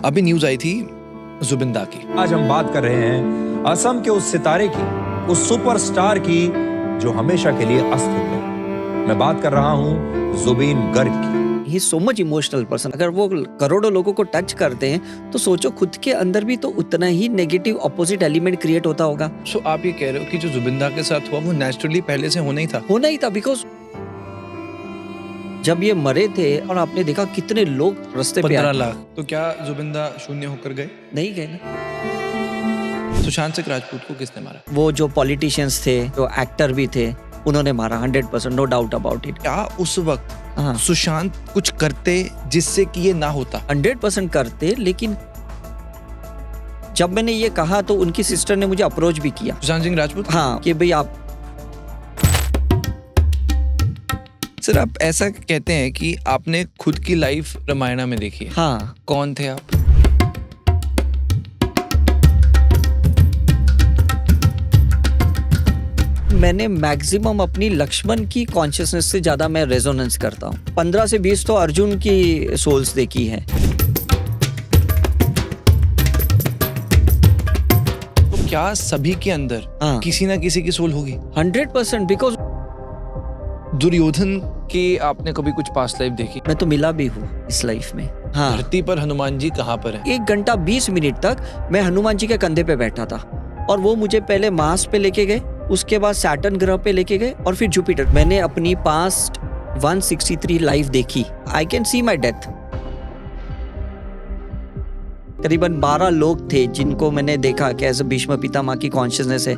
अभी न्यूज आई थी जुबिंदा की। आज हम बात कर रहे हैं असम के उस सितारे की, उस सुपरस्टार की जो हमेशा के लिए अस्त हो गया। मैं बात कर रहा हूं जुबीन गर्ग की। ही सो मच इमोशनल पर्सन। अगर वो करोड़ों लोगों को टच करते हैं तो सोचो खुद के अंदर भी तो उतना ही नेगेटिव ऑपोजिट एलिमेंट क्रिएट होता होगा। सो आप ये कह रहे हो कि जो जुबिंदा के साथ हुआ वो नेचुरली पहले से होना ही था? बिकॉज जब ये मरे थे और आपने देखा कितने लोग रास्ते पे 15 लाख। तो क्या जुबिंदा शून्य होकर गए? नहीं गए ना। सुशांत सिंह राजपूत को किसने मारा? वो जो पॉलिटिशियंस थे, जो एक्टर भी थे, उन्होंने मारा 100%, नो डाउट अबाउट इट। क्या उस वक्त हाँ, सुशांत कुछ करते जिससे कि ये ना होता? 100% करते, लेकिन जब मैंने ये कहा तो उनकी सिस्टर ने मुझे अप्रोच भी किया। सुशांत सिंह राजपूत? हाँ, कि भाई आप सर आप ऐसा कहते हैं कि आपने खुद की लाइफ रामायणा में देखी है। हाँ, कौन थे आप? मैंने मैक्सिमम अपनी लक्ष्मण की कॉन्शियसनेस से ज्यादा मैं रेजोनेंस करता हूँ। 15 से 20 तो अर्जुन की सोल्स देखी है। तो क्या सभी के अंदर हाँ, किसी ना किसी की सोल होगी? 100%, बिकॉज दुर्योधन की आपने कभी कुछ पास्ट लाइफ देखी? मैं तो मिला भी हूँ इस लाइफ में। हाँ, धरती पर हनुमान जी कहाँ पर हैं? 1 घंटा 20 मिनट तक मैं हनुमान जी के कंधे पे बैठा था और वो मुझे पहले मार्स पे लेके गए, उसके बाद सैटर्न ग्रह पे लेके गए और फिर जुपिटर। मैंने अपनी पास्ट 163 लाइफ देखी। I can see my death. करीबन 12 लोग थे जिनको मैंने देखा कि ऐसे भीष्म पितामह की कॉन्शियसनेस है,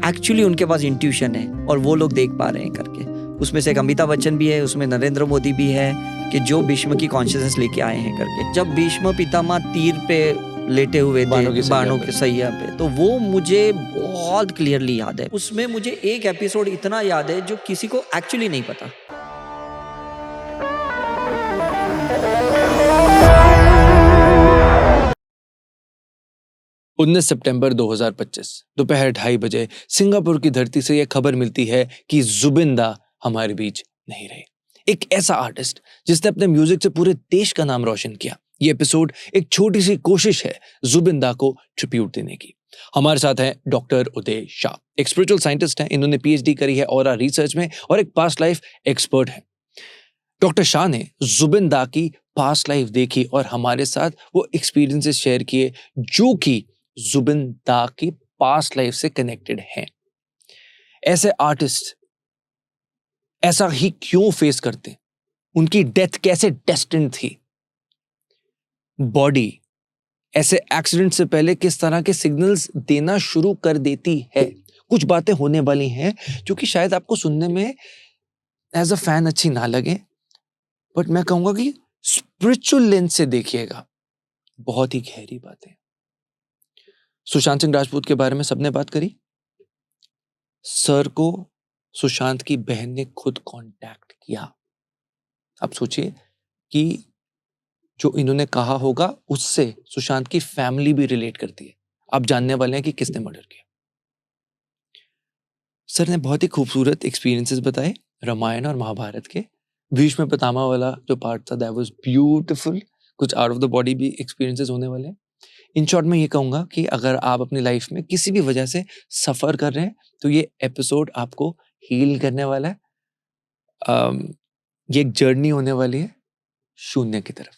एक्चुअली उनके पास इंट्यूशन है और वो लोग देख पा रहे हैं करके। उसमें से एक अमिताभ बच्चन भी है, उसमें नरेंद्र मोदी भी है कि जो भीष्म की कॉन्शियसनेस लेके आए हैं करके। जब भीष्म पितामह तीर पे लेटे हुए थे बाणों के सैया पे, तो वो मुझे बहुत क्लियरली याद है। उसमें मुझे एक एपिसोड इतना याद है जो किसी को एक्चुअली नहीं पता। उन्नीस सितंबर 2025 दोपहर 2:30 बजे सिंगापुर की धरती से यह खबर मिलती है कि जुबिंदा हमारे बीच नहीं रहे। एक ऐसा आर्टिस्ट जिसने अपने म्यूजिक से पूरे देश का नाम रोशन किया। ये एपिसोड एक छोटी सी कोशिश है जुबिंदा को ट्रिब्यूट देने की। हमारे साथ हैं डॉक्टर उदय शाह, एक स्पिरिचुअल साइंटिस्ट हैं। इन्होंने पीएचडी करी है ऑरा रिसर्च में और एक पास्ट लाइफ एक्सपर्ट हैं। डॉक्टर शाह ने जुबिंदा की पास्ट लाइफ देखी और हमारे साथ वो एक्सपीरियंसेस शेयर किए जो कि जुबिंदा की पास्ट लाइफ से कनेक्टेड हैं। ऐसे आर्टिस्ट ऐसा ही क्यों फेस करते? उनकी डेथ कैसे डेस्टिन्ड थी? बॉडी ऐसे एक्सीडेंट से पहले किस तरह के सिग्नल्स देना शुरू कर देती है? कुछ बातें होने वाली हैं जो कि शायद आपको सुनने में एज अ फैन अच्छी ना लगे, बट मैं कहूंगा कि स्पिरिचुअल लेंस से देखिएगा, बहुत ही गहरी बातें। सुशांत सिंह राजपूत के बारे में सबने बात करी। सर को सुशांत की बहन ने खुद कांटेक्ट किया। आप सोचिए कि जो इन्होंने कहा होगा उससे सुशांत की फैमिली भी रिलेट करती है। आप जानने वाले हैं कि किसने मर्डर किया। सर ने बहुत ही खूबसूरत एक्सपीरियंसेस बताए रामायण और महाभारत के। भीष्म पितामह वाला जो पार्ट था दैट वाज ब्यूटीफुल। कुछ आउट ऑफ द बॉडी भी एक्सपीरियंसेस होने वाले हैं। इन शॉर्ट में ये कहूंगा कि अगर आप अपनी लाइफ में किसी भी वजह से सफर कर रहे हैं तो ये एपिसोड आपको हील करने वाला है। ये एक जर्नी होने वाली है शून्य की तरफ।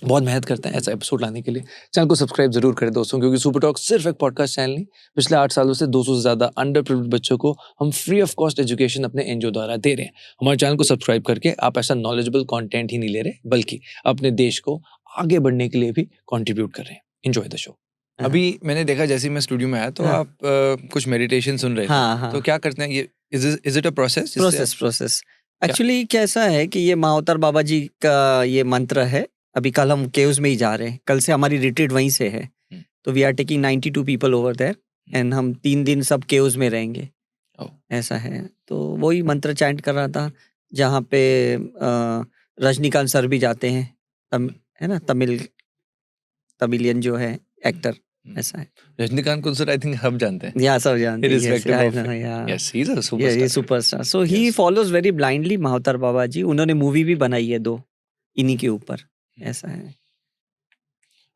बहुत मेहनत करते हैं ऐसा एपिसोड लाने के लिए। चैनल को सब्सक्राइब जरूर करें दोस्तों, क्योंकि सुपर टॉक सिर्फ एक पॉडकास्ट चैनल नहीं, पिछले 8 सालों से 200 से ज्यादा अंडर प्रिविलेज्ड बच्चों को हम फ्री ऑफ कॉस्ट एजुकेशन अपने एनजीओ द्वारा दे रहे हैं। हमारे चैनल को सब्सक्राइब करके आप ऐसा नॉलेजेबल कंटेंट ही नहीं ले रहे, बल्कि अपने देश को आगे बढ़ने के लिए भी कंट्रीब्यूट कर रहे हैं। Enjoy the show. अभी मैंने देखा जैसे ही मैं स्टूडियो में आया तो आप कुछ मेडिटेशन सुन रहे थे। हाँ। तो क्या करते हैं ये? Is it a process? Process actually कैसा है कि ये महाअवतार बाबा जी का ये मंत्र है। अभी कल हम केव्स में ही जा रहे हैं, कल से हमारी रिट्रीट वहीं से है। तो we are taking 92 people over there and हम 3 दिन सब केव्स में रहेंगे। ऐसा है। तो वही मंत्र चैंट कर रहा था, जहाँ पे रजनीकांत सर भी जाते हैं, है ना, तमिलियन जो है एक्टर। ऐसा है। रजनीकांत को सर आई थिंक हम जानते हैं। या सब जानते हैं। Yes, he's a superstar. ये superstar. So he follows very blindly Mahavatar Baba ji. उन्होंने मूवी भी बनाई है 2 इन्हीं के ऊपर। ऐसा है।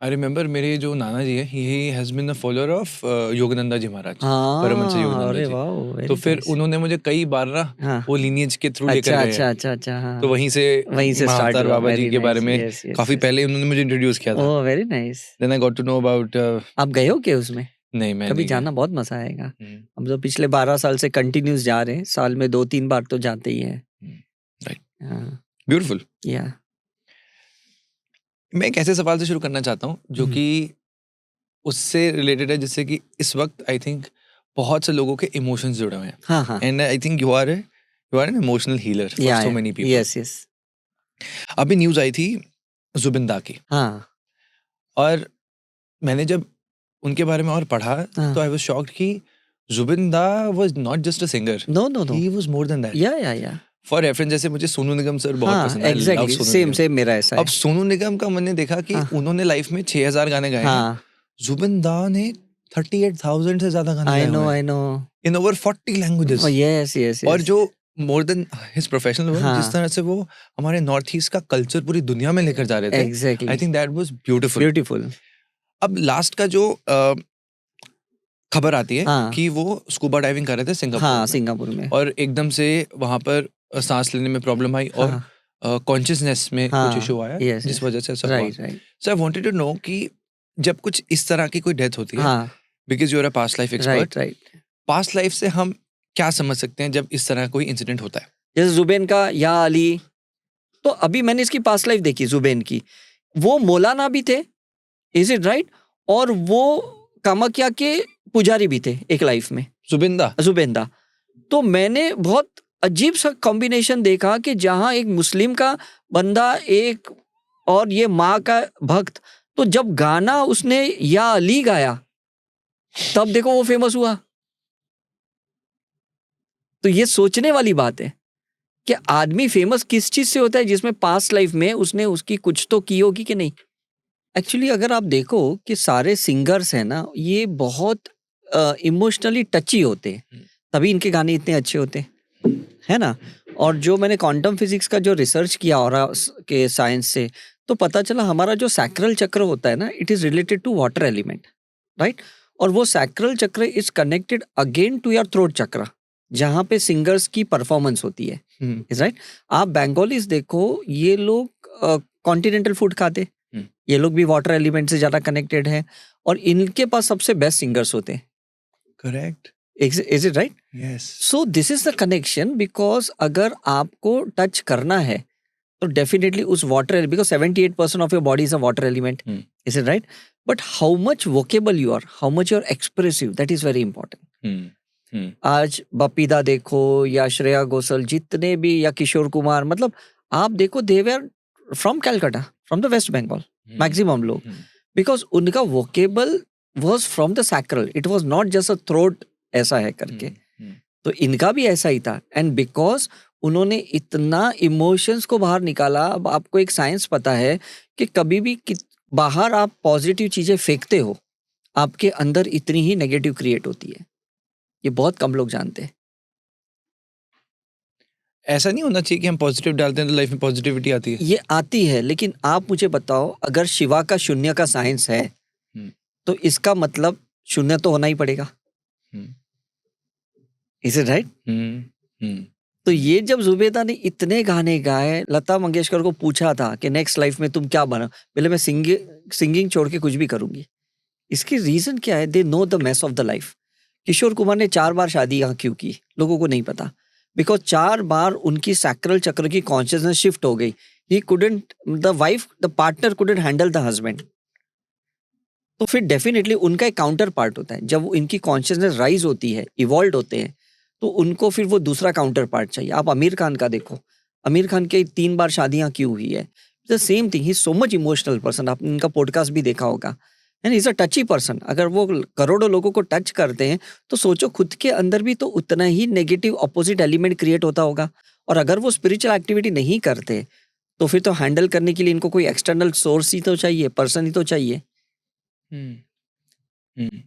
आई रिमेम्बर मेरे जो नाना जी है, he has been a follower of Yogananda ji Maharaj, Paramahansa हाँ, योगानंदा अरे जी। वाह, तो वेरी फिर नाइस। उन्होंने मुझे कई बार ना हाँ, वो लीनिएज के थ्रू लेकर अच्छा, गए हैं। अच्छा, अच्छा, अच्छा, हाँ, तो वहीं से वहीं से स्टार्ट महाअवतार हुआ, बाबा जी वेरी के बारे नाइस, में यस, यस, काफी यस। पहले उन्होंने मुझे इंट्रोड्यूस किया था। Oh, very nice. Then I got to know about आप गए हो क्या उसमें? नहीं, मैं कभी नहीं गया। जाना, बहुत मजा आएगा। हम्म, हम तो पिछले 12 साल से कंटिन्यूस जा रहे हैं, साल में 2-3 बार तो जाते ही हैं। राइट, हाँ, ब्यूटीफुल। या मैं एक ऐसे सवाल से शुरू करना चाहता हूँ जो कि उससे रिलेटेड है, जिससे कि इस वक्त आई थिंक बहुत से लोगों के इमोशंस जुड़े हुए हैं, हाँ, हाँ, and I think you are an emotional healer for या so many people. Yes, yes, अभी न्यूज आई थी जुबिंदा की, हाँ, और मैंने जब उनके बारे में और पढ़ा तो हाँ, आई वाज शॉक्ड कि Zubeenda was not just a singer, no, no, no, he was more than that. Yeah, for reference, जैसे मुझे सोनू निगम सर बहुत हाँ, पसंद है, I love exactly, Sonu same Nigam. Same मेरा ऐसा अब है। सोनू निगम का मैंने देखा कि हाँ, उन्होंने लाइफ में 6000 गाने गाए हैं, हाँ, जुबिंदा ने 38,000 से ज्यादा गाने गाए हुए हैं I know, in over 40 languages. Yes, yes, और यस, जो more than his professional work, जिस हाँ, तरह से वो हमारे नॉर्थ ईस्ट का कल्चर पूरी दुनिया में लेकर जा रहे थे, आई exactly, think that was beautiful. Beautiful, अब लास्ट का जो खबर आती है हाँ, कि वो स्कूबा डाइविंग कर रहे थे सिंगापुर हाँ, में, सिंगापुर में, और एकदम से वहां पर सांस लेने में प्रॉब्लम आई और हाँ, कॉन्शियसनेस में कुछ हाँ, इशू आया, यस, जिस यस, वजह से ऐसा हुआ। Right, right, so I wanted to know कि जब कुछ इस तरह की कोई डेथ होती है, हाँ, because you are a past life expert, right, right. Past life से हम क्या समझ सकते हैं जब इस तरह कोई इंसिडेंट होता है? जैसे जुबेन का या अली, तो अभी मैंने इसकी पास्ट लाइफ देखी जुबेन की, वो मौलाना भी थे, इज इट राइट? और वो कामाख्या के पुजारी भी थे एक लाइफ में, जुबिंदा, जुबेंदा। तो मैंने बहुत अजीब सा कॉम्बिनेशन देखा कि जहां एक मुस्लिम का बंदा, एक और ये माँ का भक्त, तो जब गाना उसने या अली गाया तब देखो वो फेमस हुआ। तो ये सोचने वाली बात है कि आदमी फेमस किस चीज से होता है, जिसमें पास्ट लाइफ में उसने उसकी कुछ तो की होगी कि नहीं। एक्चुअली अगर आप देखो कि सारे सिंगर्स हैं ना, ये बहुत इमोशनली टची होते हैं, तभी इनके गाने इतने अच्छे होते हैं, है ना। और जो मैंने क्वांटम फिजिक्स का जो रिसर्च किया और के साइंस से, तो पता चला हमारा जो सैक्रल चक्र होता है ना, it is related to water element, right. और वो sacral chakra is connected again to your throat chakra, जहाँ पे सिंगर्स की परफॉर्मेंस होती है, इज राइट। आप बंगालीज देखो, ये लोग कॉन्टिनेंटल फूड खाते, ये लोग भी वाटर एलिमेंट से ज्यादा कनेक्टेड है, और इनके पास सबसे बेस्ट सिंगर्स होते हैं, correct, is it right? Yes. So this is the connection, because अगर आपको टच करना है तो डेफिनेटली उस water, because 78% of your body is a water element, is it right? But how much vocal you are, how much you are expressive, that is very important. आज बपीदा देखो या श्रेया घोषाल, जितने भी, या किशोर कुमार, मतलब आप देखो, they were from Calcutta, from the West Bengal, maximum लोग, बिकॉज उनका vocal was from the sacral, it was not just a throat ऐसा है करके। तो इनका भी ऐसा ही था, एंड बिकॉज उन्होंने इतना इमोशंस को बाहर निकाला। अब आपको एक साइंस पता है कि कभी भी बाहर आप पॉजिटिव चीजें फेंकते हो, आपके अंदर इतनी ही नेगेटिव क्रिएट होती है, ये बहुत कम लोग जानते हैं। ऐसा नहीं होना चाहिए कि हम पॉजिटिव डालते हैं तो लाइफ में पॉजिटिविटी आती है। ये आती है, लेकिन आप मुझे बताओ, अगर शिवा का शून्य का साइंस है, तो इसका मतलब शून्य तो होना ही पड़ेगा, इज इट राइट? तो ये जब जुबेदा ने इतने गाने गाए, लता मंगेशकर को पूछा था कि नेक्स्ट लाइफ में तुम क्या बनो, पहले मैं सिंगिंग छोड़ के कुछ भी करूंगी। इसकी रीजन क्या है? They know the mess of the life. Kishore Kumar ने 4 बार शादी यहाँ क्यों की, लोगों को नहीं पता, बिकॉज 4 बार उनकी सैक्रल चक्र की कॉन्शियसनेस शिफ्ट हो गई। He couldn't, the partner couldn't handle the husband. तो फिर डेफिनेटली उनका एक काउंटर पार्ट होता है, जब इनकी कॉन्शियसनेस राइज होती है, इवॉल्व होते हैं, तो उनको फिर वो दूसरा काउंटर पार्ट चाहिए। आप आमिर खान का देखो, आमिर खान के 3 बार शादियां क्यों हुई है? The same thing, he so much emotional person. आपने इनका पॉडकास्ट भी देखा होगा, एंड इज अ टची पर्सन। अगर वो करोड़ों लोगों को टच करते हैं, तो सोचो खुद के अंदर भी तो उतना ही नेगेटिव ऑपोजिट एलिमेंट क्रिएट होता होगा। और अगर वो स्पिरिचुअल एक्टिविटी नहीं करते, तो फिर तो हैंडल करने के लिए इनको कोई एक्सटर्नल सोर्स ही तो चाहिए, पर्सन ही तो चाहिए।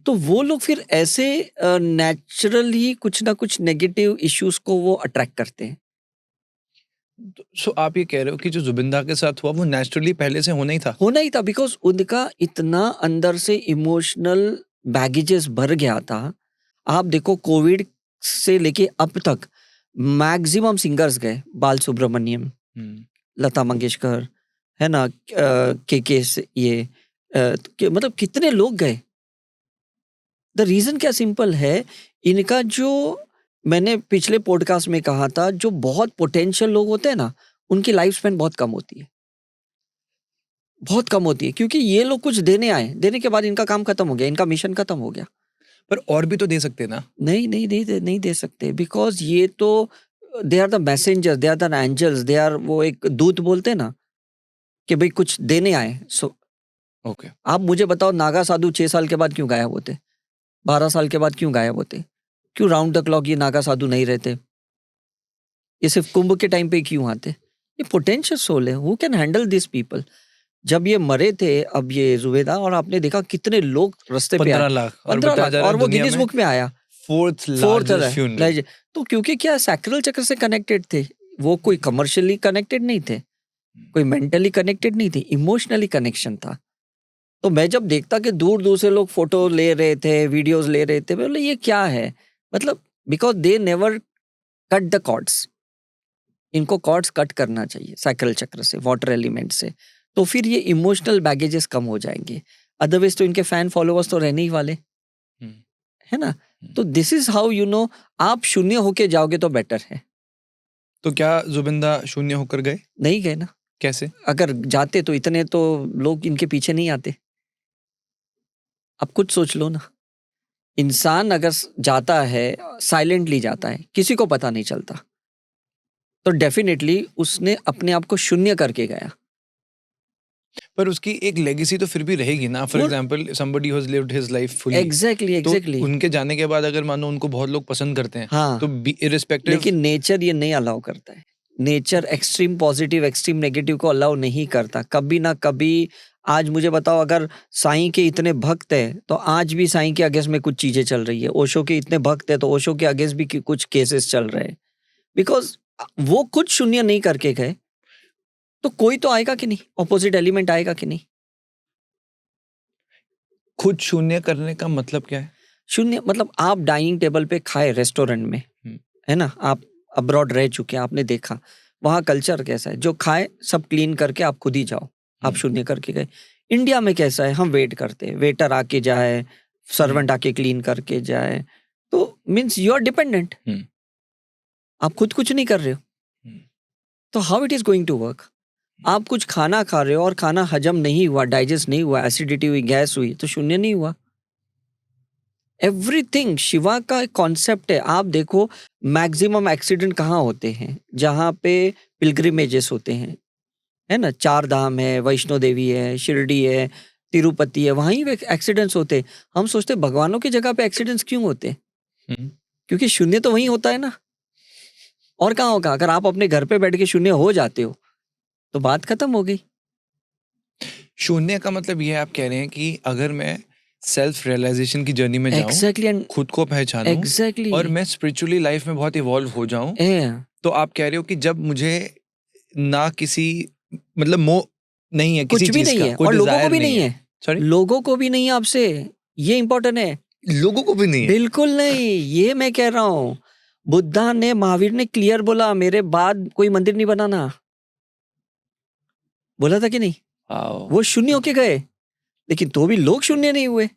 तो वो लोग फिर ऐसे नेचुरल ही कुछ ना कुछ नेगेटिव इश्यूज को वो अट्रैक्ट करते हैं। सो आप ये कह रहे हो कि जो जुबिंदा के साथ हुआ वो नेचुरली पहले से होना ही था? होना ही था, बिकॉज उनका इतना अंदर से इमोशनल बैगेजेस भर गया था। आप देखो कोविड से लेके अब तक मैक्सिमम सिंगर्स गए, बाल सुब्रमण्यम, लता मंगेशकर, है ना, के से ये मतलब कितने लोग गए। द रीजन क्या सिंपल है, इनका जो मैंने पिछले पॉडकास्ट में कहा था, जो बहुत पोटेंशियल लोग होते हैं ना, उनकी लाइफ स्पैन बहुत कम होती है, बहुत कम होती है, क्योंकि ये लोग कुछ देने आए, देने के बाद इनका काम खत्म हो गया, इनका मिशन खत्म हो गया। पर और भी तो दे सकते ना? नहीं दे सकते, बिकॉज ये तो they are the messenger, they are the angels, they are, वो एक दूत बोलते हैं ना कि भाई कुछ देने आए। सो ओके, आप मुझे बताओ, नागा साधु 6 साल के बाद क्यों गायब होते, 12 साल के बाद क्यों गायब होते, क्यों राउंड द क्लॉक ये नागा साधु नहीं रहते, ये सिर्फ कुंभ के टाइम पे क्यों आते? ये पोटेंशियल सोल है, who can handle this people. जब ये मरे थे, अब ये जुबेदा, और आपने देखा कितने लोग रास्ते पे 15 आए, लाख 15 लाख, और वो गिनीज बुक में आया फोर्थ फोर्थ लार्जेस्ट फ्यूनरल। तो क्योंकि क्या सैक्रल चक्र से कनेक्टेड थे वो, कोई कमर्शियली कनेक्टेड नहीं थे, कोई मेंटली कनेक्टेड नहीं थे, इमोशनली कनेक्शन था। तो मैं जब देखता कि दूर दूर से लोग फोटो ले रहे थे, वीडियोस ले रहे थे, बोले ये क्या है, मतलब because they never cut the cords. इनको कॉर्ड्स कट करना चाहिए सैक्रल चक्र से, वाटर एलिमेंट से, तो फिर ये इमोशनल बैगेजेस कम हो जाएंगे। अदरवाइज तो इनके फैन फॉलोअर्स तो रहने ही वाले, है ना। तो this is how you know, आप शून्य होके जाओगे तो बेटर है। तो क्या जुबिंदा शून्य होकर गए? नहीं गए ना, कैसे? अगर जाते तो इतने तो लोग इनके पीछे नहीं आते। आप कुछ सोच लो ना, इंसान अगर जाता है, साइलेंटली जाता है, किसी को पता नहीं चलता, तो डेफिनेटली उसने अपने आप को शून्य करके गया। पर उसकी एक लेगेसी तो फिर भी रहेगी ना। For example somebody who has lived his life fully. Exactly. उनके जाने के बाद अगर मानो उनको बहुत लोग पसंद करते हैं, हाँ, तो इररिस्पेक्टिव, लेकिन नेचर ये नहीं अलाउ करता है। Nature extreme positive extreme negative को अलाउ नहीं करता कभी ना कभी। आज मुझे बताओ, अगर साईं के इतने भक्त है तो आज भी साईं के अगेंस्ट में कुछ चीजें चल रही है। ओशो के इतने भक्त है तो ओशो के अगेंस्ट भी कुछ केसेस चल रहे हैं, बिकॉज वो खुद शून्य नहीं करके गए, तो कोई तो आएगा कि नहीं, ऑपोजिट एलिमेंट आएगा कि नहीं। खुद शून्य करने का मतलब क्या है? शून्य मतलब आप डाइनिंग टेबल पे खाए रेस्टोरेंट में, है ना, आप अब्रॉड रह चुके हैं, आपने देखा वहाँ कल्चर कैसा है, जो खाए सब क्लीन करके आप खुद ही जाओ, आप शून्य करके गए। इंडिया में कैसा है, हम वेट करते हैं, वेटर आके जाए, सर्वेंट आके क्लीन करके जाए, तो मीन्स यू आर डिपेंडेंट, आप खुद कुछ नहीं कर रहे हो, तो how it is going to work. आप कुछ खाना खा रहे हो और खाना हजम नहीं हुआ, डाइजेस्ट नहीं हुआ, एसिडिटी हुई, गैस हुई, तो शून्य नहीं हुआ। एवरीथिंग शिवा का कॉन्सेप्ट है। आप देखो मैक्सिमम एक्सीडेंट कहाँ होते हैं, जहाँ पे पिलग्रिमेजेस होते हैं, है ना, 4 धाम है, वैष्णो देवी है, शिरडी है, तिरुपति है, वहीं पे एक्सीडेंट्स होते। हम सोचते भगवानों की जगह पे एक्सीडेंट्स क्यों होते, क्योंकि शून्य तो वहीं होता है ना, और कहाँ होगा। अगर आप अपने घर पे बैठ के शून्य हो जाते हो तो बात खत्म हो गई। शून्य का मतलब ये आप कह रहे हैं कि अगर मैं सेल्फ रियलाइजेशन की जर्नी में जाऊं, एग्जैक्टली, खुद को पहचानूं, एग्जैक्टली, और मैं स्पिरिचुअली लाइफ में बहुत इवॉल्व हो जाऊं, तो आप कह रहे हो कि जब मुझे ना किसी मतलब मोह नहीं है किसी कुछ भी चीज नहीं का, है, कोई और लोगों desire को भी नहीं है, सॉरी, लोगों को भी नहीं है आपसे, ये इंपॉर्टेंट है। लोगों को भी नहीं है, बिल्कुल नहीं, ये मैं कह रहा हूँ। बुद्धा ने, महावीर ने क्लियर बोला, मेरे बाद कोई मंदिर नहीं बनाना, बोला था कि नहीं। वो शून्य होके गए, लेकिन तो भी लोग शून्य नहीं हुए।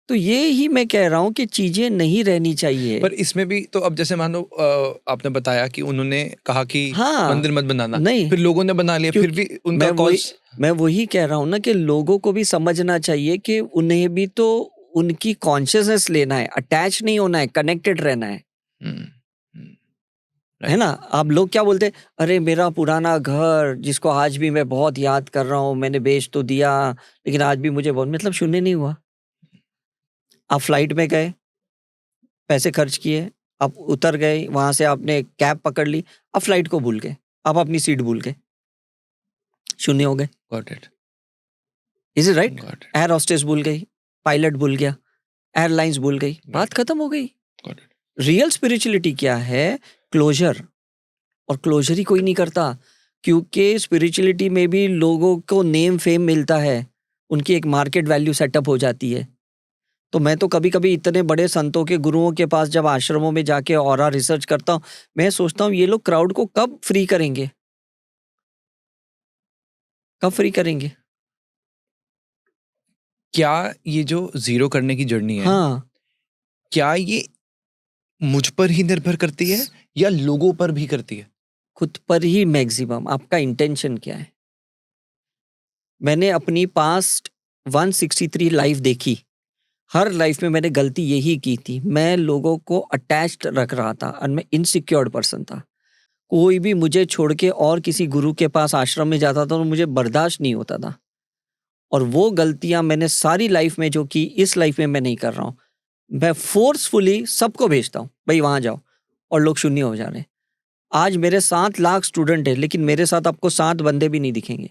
तो ये ही मैं कह रहा हूँ कि चीजें नहीं रहनी चाहिए। पर इसमें भी तो अब जैसे मानो आपने बताया कि उन्होंने कहा कि हाँ, मंदिर मत बनाना, नहीं, फिर लोगों ने बना लिया, फिर भी उनका मैं वही कह रहा हूँ ना कि लोगों को भी समझना चाहिए कि उन्हें भी तो उनकी कॉन्शियसनेस लेना है, अटैच नहीं होना है, कनेक्टेड रहना है। है ना। आप लोग क्या बोलते, अरे मेरा पुराना घर जिसको आज भी मैं बहुत याद कर रहा हूँ, मैंने बेच तो दिया, लेकिन आज भी मुझे बहुत, मतलब शून्य नहीं हुआ। आप फ्लाइट में गए, पैसे खर्च किए, आप उतर गए, वहां से आपने कैब पकड़ ली, आप फ्लाइट को भूल गए, आप अपनी सीट भूल गए, शून्य हो गए। Got it, is it right. Air hostess भूल गई, पायलट भूल गया, एयरलाइंस भूल गई, बात खत्म हो गई। रियल स्पिरिचुअलिटी क्या है, क्लोजर, और क्लोजर ही कोई नहीं करता, क्योंकि स्पिरिचुअलिटी में भी लोगों को नेम फेम मिलता है, उनकी एक मार्केट वैल्यू सेटअप हो जाती है। तो मैं तो कभी कभी इतने बड़े संतों के, गुरुओं के पास जब आश्रमों में जाके ऑरा रिसर्च करता हूँ, मैं सोचता हूँ ये लोग क्राउड को कब फ्री करेंगे, कब फ्री करेंगे। क्या ये जो जीरो करने की जर्नी है, हाँ, क्या ये मुझ पर ही निर्भर करती है या लोगों पर भी करती है? खुद पर ही मैक्सिमम। आपका इंटेंशन क्या है? मैंने अपनी पास्ट 163 लाइफ देखी, हर लाइफ में मैंने गलती यही की थी, मैं लोगों को अटैच्ड रख रहा था और मैं इनसिक्योर्ड पर्सन था। कोई भी मुझे छोड़ के और किसी गुरु के पास आश्रम में जाता था तो मुझे बर्दाश्त नहीं होता था, और वो गलतियां मैंने सारी लाइफ में जो की, इस लाइफ में मैं नहीं कर रहा हूँ। मैं फोर्सफुली सबको भेजता हूँ, भाई वहां जाओ, और लोग शून्य हो जा रहे हैं। आज मेरे 7 लाख स्टूडेंट है, लेकिन मेरे साथ आपको 7 बंदे भी नहीं दिखेंगे,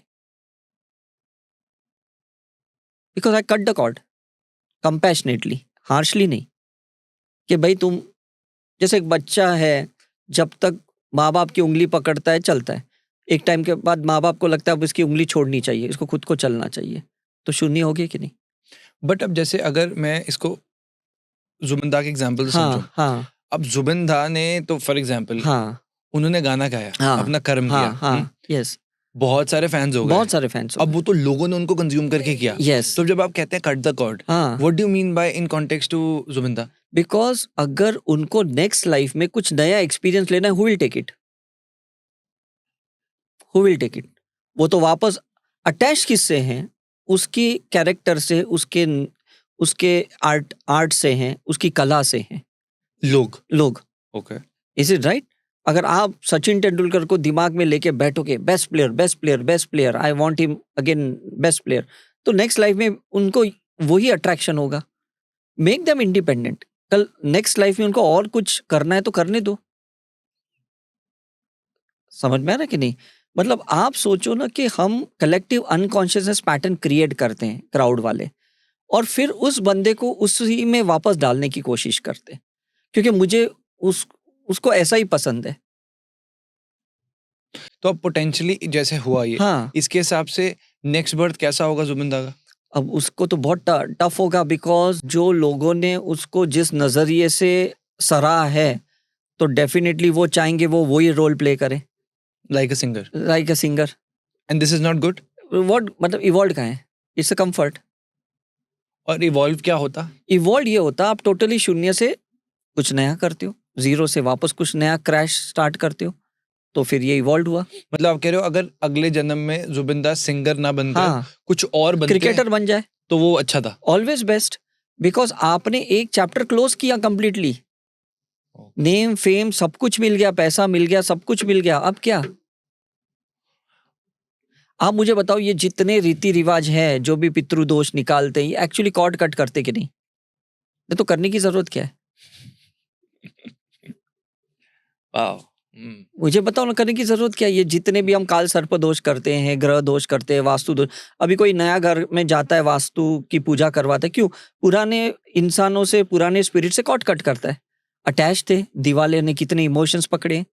because I cut the cord compassionately, harshly नहीं। कि भाई तुम, जैसे एक बच्चा है, जब तक माँ बाप की उंगली पकड़ता है चलता है, एक टाइम के बाद माँ बाप को लगता है अब इसकी उंगली छोड़नी चाहिए, इसको खुद को चलना चाहिए, तो शून्य हो गया कि नहीं? बट अब जैसे अगर मैं इसको जुबिंदा के एग्जाम्पल से समझूं, हाँ हाँ अब जुबिंदा ने तो फॉर एग्जाम्पल हाँ उन्होंने गाना गाया, हाँ अपना कर्म हाँ किया, हाँ, यस, बहुत सारे फैंस हो गए, बहुत सारे फैंस अब वो तो लोगों ने उनको कंज्यूम करके किया। यस, तो जब आप कहते हैं कट द कॉर्ड, हाँ, what do you mean by in context to Zubeenda? Because अगर उनको नेक्स्ट लाइफ में कुछ नया एक्सपीरियंस लेना है, who will take it, who will take it? वो तो वापस अटैच किससे हैं? उसकी कैरेक्टर से, उसके उसके आर्ट से हैं, उसकी कला से हैं लोग। Okay, is it right? अगर आप सचिन तेंदुलकर को दिमाग में लेके बैठोगे, best player best player best player, I want him again best player, तो नेक्स्ट लाइफ में उनको वही अट्रैक्शन होगा। मेक देम इंडिपेंडेंट, कल नेक्स्ट लाइफ में उनको और कुछ करना है तो करने दो। समझ में आ रहा है कि नहीं? मतलब आप सोचो ना कि हम कलेक्टिव अनकॉन्शियसनेस पैटर्न क्रिएट करते हैं क्राउड वाले, और फिर उस बंदे को उसी में वापस डालने की कोशिश करते हैं, क्योंकि मुझे उसको ऐसा ही पसंद है। तो अब पोटेंशियली जैसे हुआ ये, हाँ, इसके हिसाब से नेक्स्ट बर्थ कैसा होगा जुबिंदा का? अब उसको तो बहुत टफ होगा, बिकॉज जो लोगों ने उसको जिस नजरिए से सराहा है, तो डेफिनेटली वो चाहेंगे वो वही रोल प्ले करे, like a singer, like a singer. And this is not good. What मतलब इवॉल्व कहाँ है? It's a comfort. और इवॉल्व क्या होता? इवॉल्व ये होता आप टोटली शून्य से कुछ नया करते हो, जीरो से वापस कुछ नया क्रैश स्टार्ट करते हो, तो फिर ये इवॉल्व हुआ। मतलब आप कह रहे हो अगर अगले जन्म में जुबिंदा सिंगर ना बनकर हाँ, कुछ और बनते क्रिकेटर बन जाए तो वो अच्छा था। ऑलवेज बेस्ट, बिकॉज आपने एक चैप्टर क्लोज किया कंप्लीटली। नेम फेम सब कुछ मिल गया, पैसा मिल गया, सब कुछ मिल गया, अब क्या? आप मुझे बताओ, ये जितने रीति रिवाज हैं, जो भी पितृदोष निकालते हैं, ये एक्चुअली कॉर्ड कट करते कि नहीं? ये तो करने की जरूरत क्या है? वाओ, मुझे बताओ ना, करने की जरूरत क्या है? ये जितने भी हम काल सर्प दोष करते हैं, ग्रह दोष करते हैं, वास्तु दोष, अभी कोई नया घर में जाता है, वास्तु की पूजा करवाता है, क्यों? पुराने इंसानों से, पुराने स्पिरिट से कॉर्ड कट करता है। अटैच थे, दिवाले ने कितने इमोशंस पकड़े।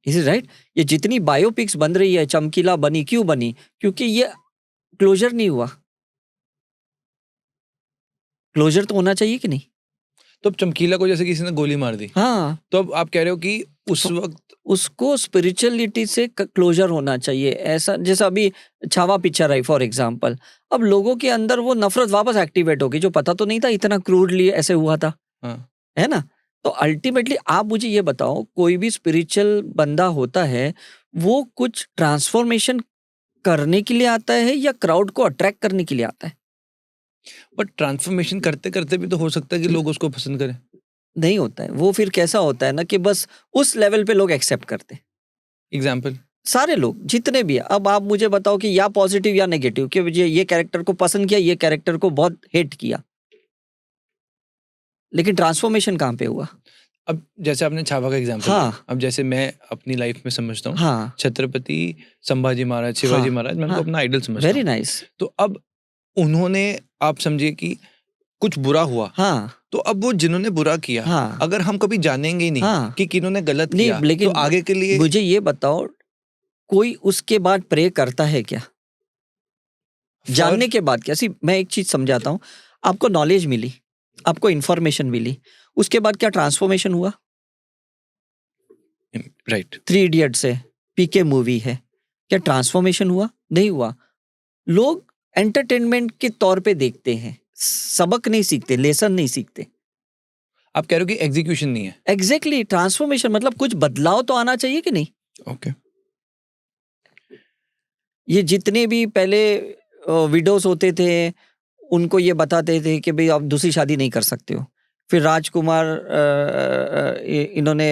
Is it right? ये जितनी बायोपिक्स बन रही है, चमकीला बनी, क्यों बनी? क्योंकि ये क्लोजर नहीं हुआ। क्लोजर तो होना चाहिए कि नहीं? तो अब चमकीला को जैसे किसी ने गोली मार दी, हाँ, तो अब आप कह रहे हो कि उस वक्त उसको स्पिरिचुअलिटी से क्लोजर होना चाहिए। ऐसा जैसा अभी छावा पिक्चर आई फॉर एग्जांपल, अब लोगों के अंदर वो नफरत वापस एक्टिवेट होगी, जो पता तो नहीं था इतना क्रूडली ऐसे हुआ था। हाँ। है ना? तो अल्टीमेटली आप मुझे ये बताओ, कोई भी स्पिरिचुअल बंदा होता है, वो कुछ ट्रांसफॉर्मेशन करने के लिए आता है या क्राउड को अट्रैक्ट करने के लिए आता है? बट ट्रांसफॉर्मेशन करते करते भी तो हो सकता है कि लोग उसको पसंद करें। नहीं होता है वो। फिर कैसा होता है ना कि बस उस लेवल पे लोग एक्सेप्ट करते हैं। एग्जाम्पल? सारे लोग जितने भी है, अब आप मुझे बताओ कि या पॉजिटिव या नेगेटिव, कि मुझे ये कैरेक्टर को पसंद किया, ये कैरेक्टर को बहुत हेट किया, लेकिन ट्रांसफॉर्मेशन कहाँ पे हुआ? अब जैसे आपने छावा का एग्जाम्पल, हाँ, अब जैसे मैं अपनी लाइफ में समझता हूँ, हाँ, छत्रपति संभाजी महाराज, शिवाजी हाँ, महाराज, मैं हाँ, उनको अपना आइडल समझता वेरी हूँ। नाइस। तो अब उन्होंने, आप समझिए कि कुछ बुरा हुआ, हाँ तो अब वो जिन्होंने बुरा किया, हाँ अगर हम कभी जानेंगे ही नहीं हाँ कि किन्होंने गलत नहीं, किया, लेकिन तो आगे के लिए मुझे ये बताओ, कोई उसके बाद प्रे करता है क्या? जानने के बाद क्या? सी मैं एक चीज समझाता हूँ, आपको नॉलेज मिली, आपको इंफॉर्मेशन मिली, उसके बाद क्या ट्रांसफॉर्मेशन हुआ? राइट, 3 इडियट्स है, पीके मूवी है, क्या ट्रांसफॉर्मेशन हुआ? नहीं हुआ। लोग एंटरटेनमेंट के तौर पे देखते हैं, सबक नहीं सीखते, लेसन नहीं सीखते। आप कह रहे हो कि एग्जीक्यूशन नहीं है। एग्जैक्टली, ट्रांसफॉर्मेशन मतलब कुछ बदलाव तो आना चाहिए कि नहीं? ओके, ये जितने भी पहले विडोज होते थे, उनको ये बताते थे कि भाई आप दूसरी शादी नहीं कर सकते हो। फिर राजकुमार इन्होंने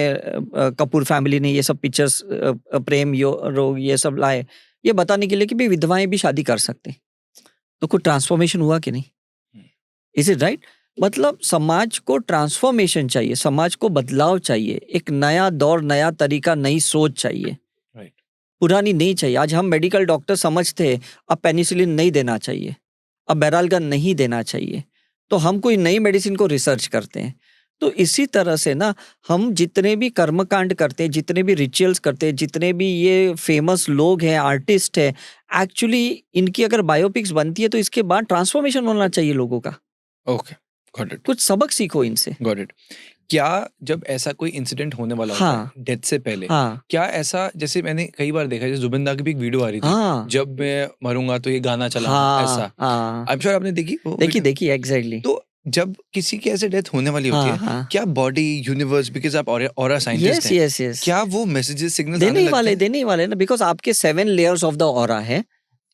कपूर फैमिली ने ये सब पिक्चर्स, प्रेम रोग ये सब लाए, ये बताने के लिए कि भाई विधवाएं भी शादी कर सकते। तो कुछ ट्रांसफॉर्मेशन हुआ कि नहीं? Is it right? मतलब समाज को ट्रांसफॉर्मेशन चाहिए, समाज को बदलाव चाहिए, एक नया दौर, नया तरीका, नई सोच चाहिए, राइट, पुरानी नहीं चाहिए। आज हम मेडिकल डॉक्टर समझते हैं अब पेनिसिलिन नहीं देना चाहिए, अब बेरालगन नहीं देना चाहिए, तो हम कोई नई मेडिसिन को रिसर्च करते हैं। तो इसी तरह से ना, हम जितने भी कर्मकांड करते हैं, जितने भी रिचुअल्स करते हैं, जितने भी ये फेमस लोग हैं, आर्टिस्ट हैं, एक्चुअली इनकी अगर बायोपिक्स बनती है तो इसके बाद ट्रांसफॉर्मेशन होना चाहिए लोगों का। ओके, गॉट इट, कुछ सबक सीखो इनसे। Got it. क्या जब ऐसा कोई इंसिडेंट होने वाला होता हाँ है डेथ से पहले, हाँ क्या ऐसा, जैसे मैंने कई बार देखा, जैसे जुबिन दा की भी एक वीडियो आ रही थी, हाँ जब मैं मरूंगा तो ये गाना चलाना, हाँ ऐसा, हाँ, आई एम श्योर आपने देखी वो देखिए वीडियो? देखिए एग्जैक्टली। तो जब किसी की ऐसे डेथ होने वाली होती हाँ है, हाँ, क्या बॉडी, यूनिवर्स, बिकॉज आप ऑरा साइंटिस्ट यस हैं, यस यस, क्या वो मैसेजेस, सिग्नल्स आने लगते हैं? देने ही वाले ना, बिकॉज आपके 7 लेयर्स ऑफ द ऑरा है।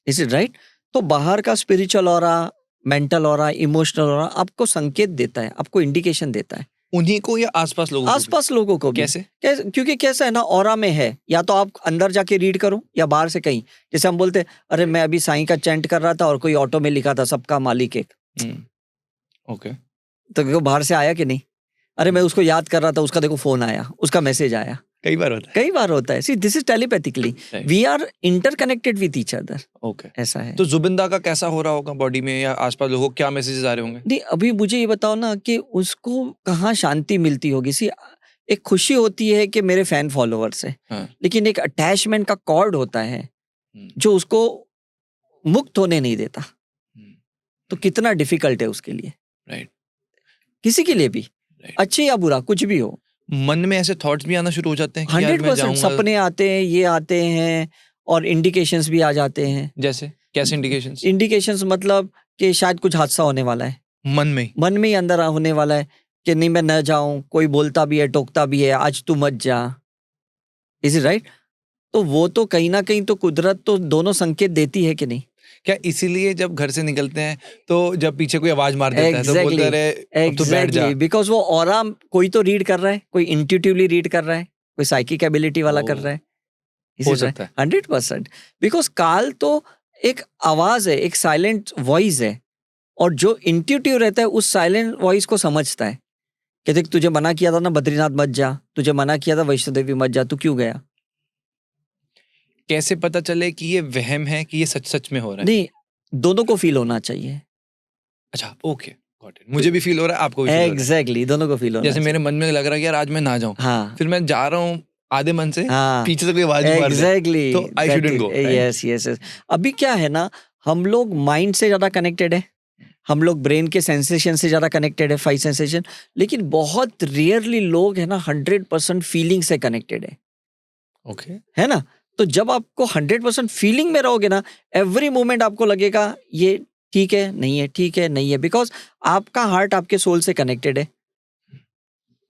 Is it right? तो बाहर का spiritual aura, mental aura, emotional aura आपको संकेत देता है, आपको इंडिकेशन देता है। उन्हीं को या आसपास लोगों को भी? आसपास लोगों को भी। कैसे? क्योंकि कैसा है ना, ऑरा में है, या तो आप अंदर जाके रीड करो या बाहर से कहीं। जैसे हम बोलते, अरे मैं अभी साईं का चैंट कर रहा था और कोई ऑटो में लिखा था सबका मालिक एक, ओके, तो देखो बाहर से आया कि नहीं? अरे मैं उसको याद कर रहा था, उसका देखो फोन आया, उसका मैसेज आया। कई बार होता है। कई बार होता है। See this is telepathically, Right. We are interconnected with each other. Okay, ऐसा है। तो जुबिंदा का कैसा हो रहा होगा बॉडी में या आसपास लोगों को, क्या मैसेजेस आ रहे होंगे? नहीं, अभी मुझे ये बताओ ना कि उसको कहाँ शांति मिलती होगी। सी एक खुशी होती है कि मेरे फैन फॉलोअर्स है, हाँ, लेकिन एक अटैचमेंट का कॉर्ड होता है जो उसको मुक्त होने नहीं देता। तो कितना डिफिकल्ट है उसके लिए, राइट, किसी के लिए भी, Right. अच्छे या बुरा कुछ भी हो। मन में ऐसे थॉट्स भी आना शुरू हो जाते हैं कि यार मैं 100% जाऊंगा, सपने आते हैं, ये आते हैं, और इंडिकेशंस भी आ जाते हैं। जैसे कैसे इंडिकेशंस? इंडिकेशंस मतलब कि शायद कुछ हादसा होने वाला है, मन में ही? मन में ही अंदर होने वाला है कि नहीं मैं न जाऊं, कोई बोलता भी है, टोकता भी है, आज तू मत जा। Is it right? तो वो तो कहीं ना कहीं तो कुदरत तो दोनों संकेत देती है कि नहीं? क्या इसीलिए जब घर से निकलते हैं तो जब पीछे कोई आवाज मार देता है तो बोलते हैं, अरे अब तो बैठ जा? बिकॉज वो ऑरा कोई तो रीड कर रहा है, कोई इंट्यूटिवली रीड कर रहा है, कोई साइकिक एबिलिटी वाला कर रहा है। हो सकता है। 100%। बिकॉज काल तो एक आवाज है, एक साइलेंट वॉइस है, और जो इंट्यूटिव रहता है उस साइलेंट वॉइस को समझता है कि देख तुझे मना किया था ना बद्रीनाथ मत जा, तुझे मना किया था वैष्णो देवी मत जा, तू क्यों गया? कैसे पता चले कि ये वहम है कि ये सच सच में हो रहा है? नहीं, दोनों को फील होना चाहिए। अच्छा, ओके, गॉट इट। मुझे भी फील हो रहा है, आपको भी फील हो रहा है। एग्जैक्टली, दोनों को फील होना जैसे मेरे मन में लग रहा है कि यार आज मैं ना जाऊं, हाँ फिर मैं जा रहा हूँ आधे मन से, हाँ पीछे से कोई आवाज मार दे एग्जैक्टली, तो I shouldn't go, right? Yes yes. अभी क्या है ना, हम लोग माइंड से ज्यादा कनेक्टेड है, हम लोग ब्रेन के सेंसेशन से ज्यादा कनेक्टेड है, 5 सेंसेशन, लेकिन बहुत रेयरली लोग है ना 100% फीलिंग से कनेक्टेड ओके, है ना? तो जब आपको 100% फीलिंग में रहोगे ना, एवरी मोमेंट आपको लगेगा ये ठीक है नहीं है, ठीक है नहीं है, बिकॉज आपका हार्ट आपके सोल से कनेक्टेड है,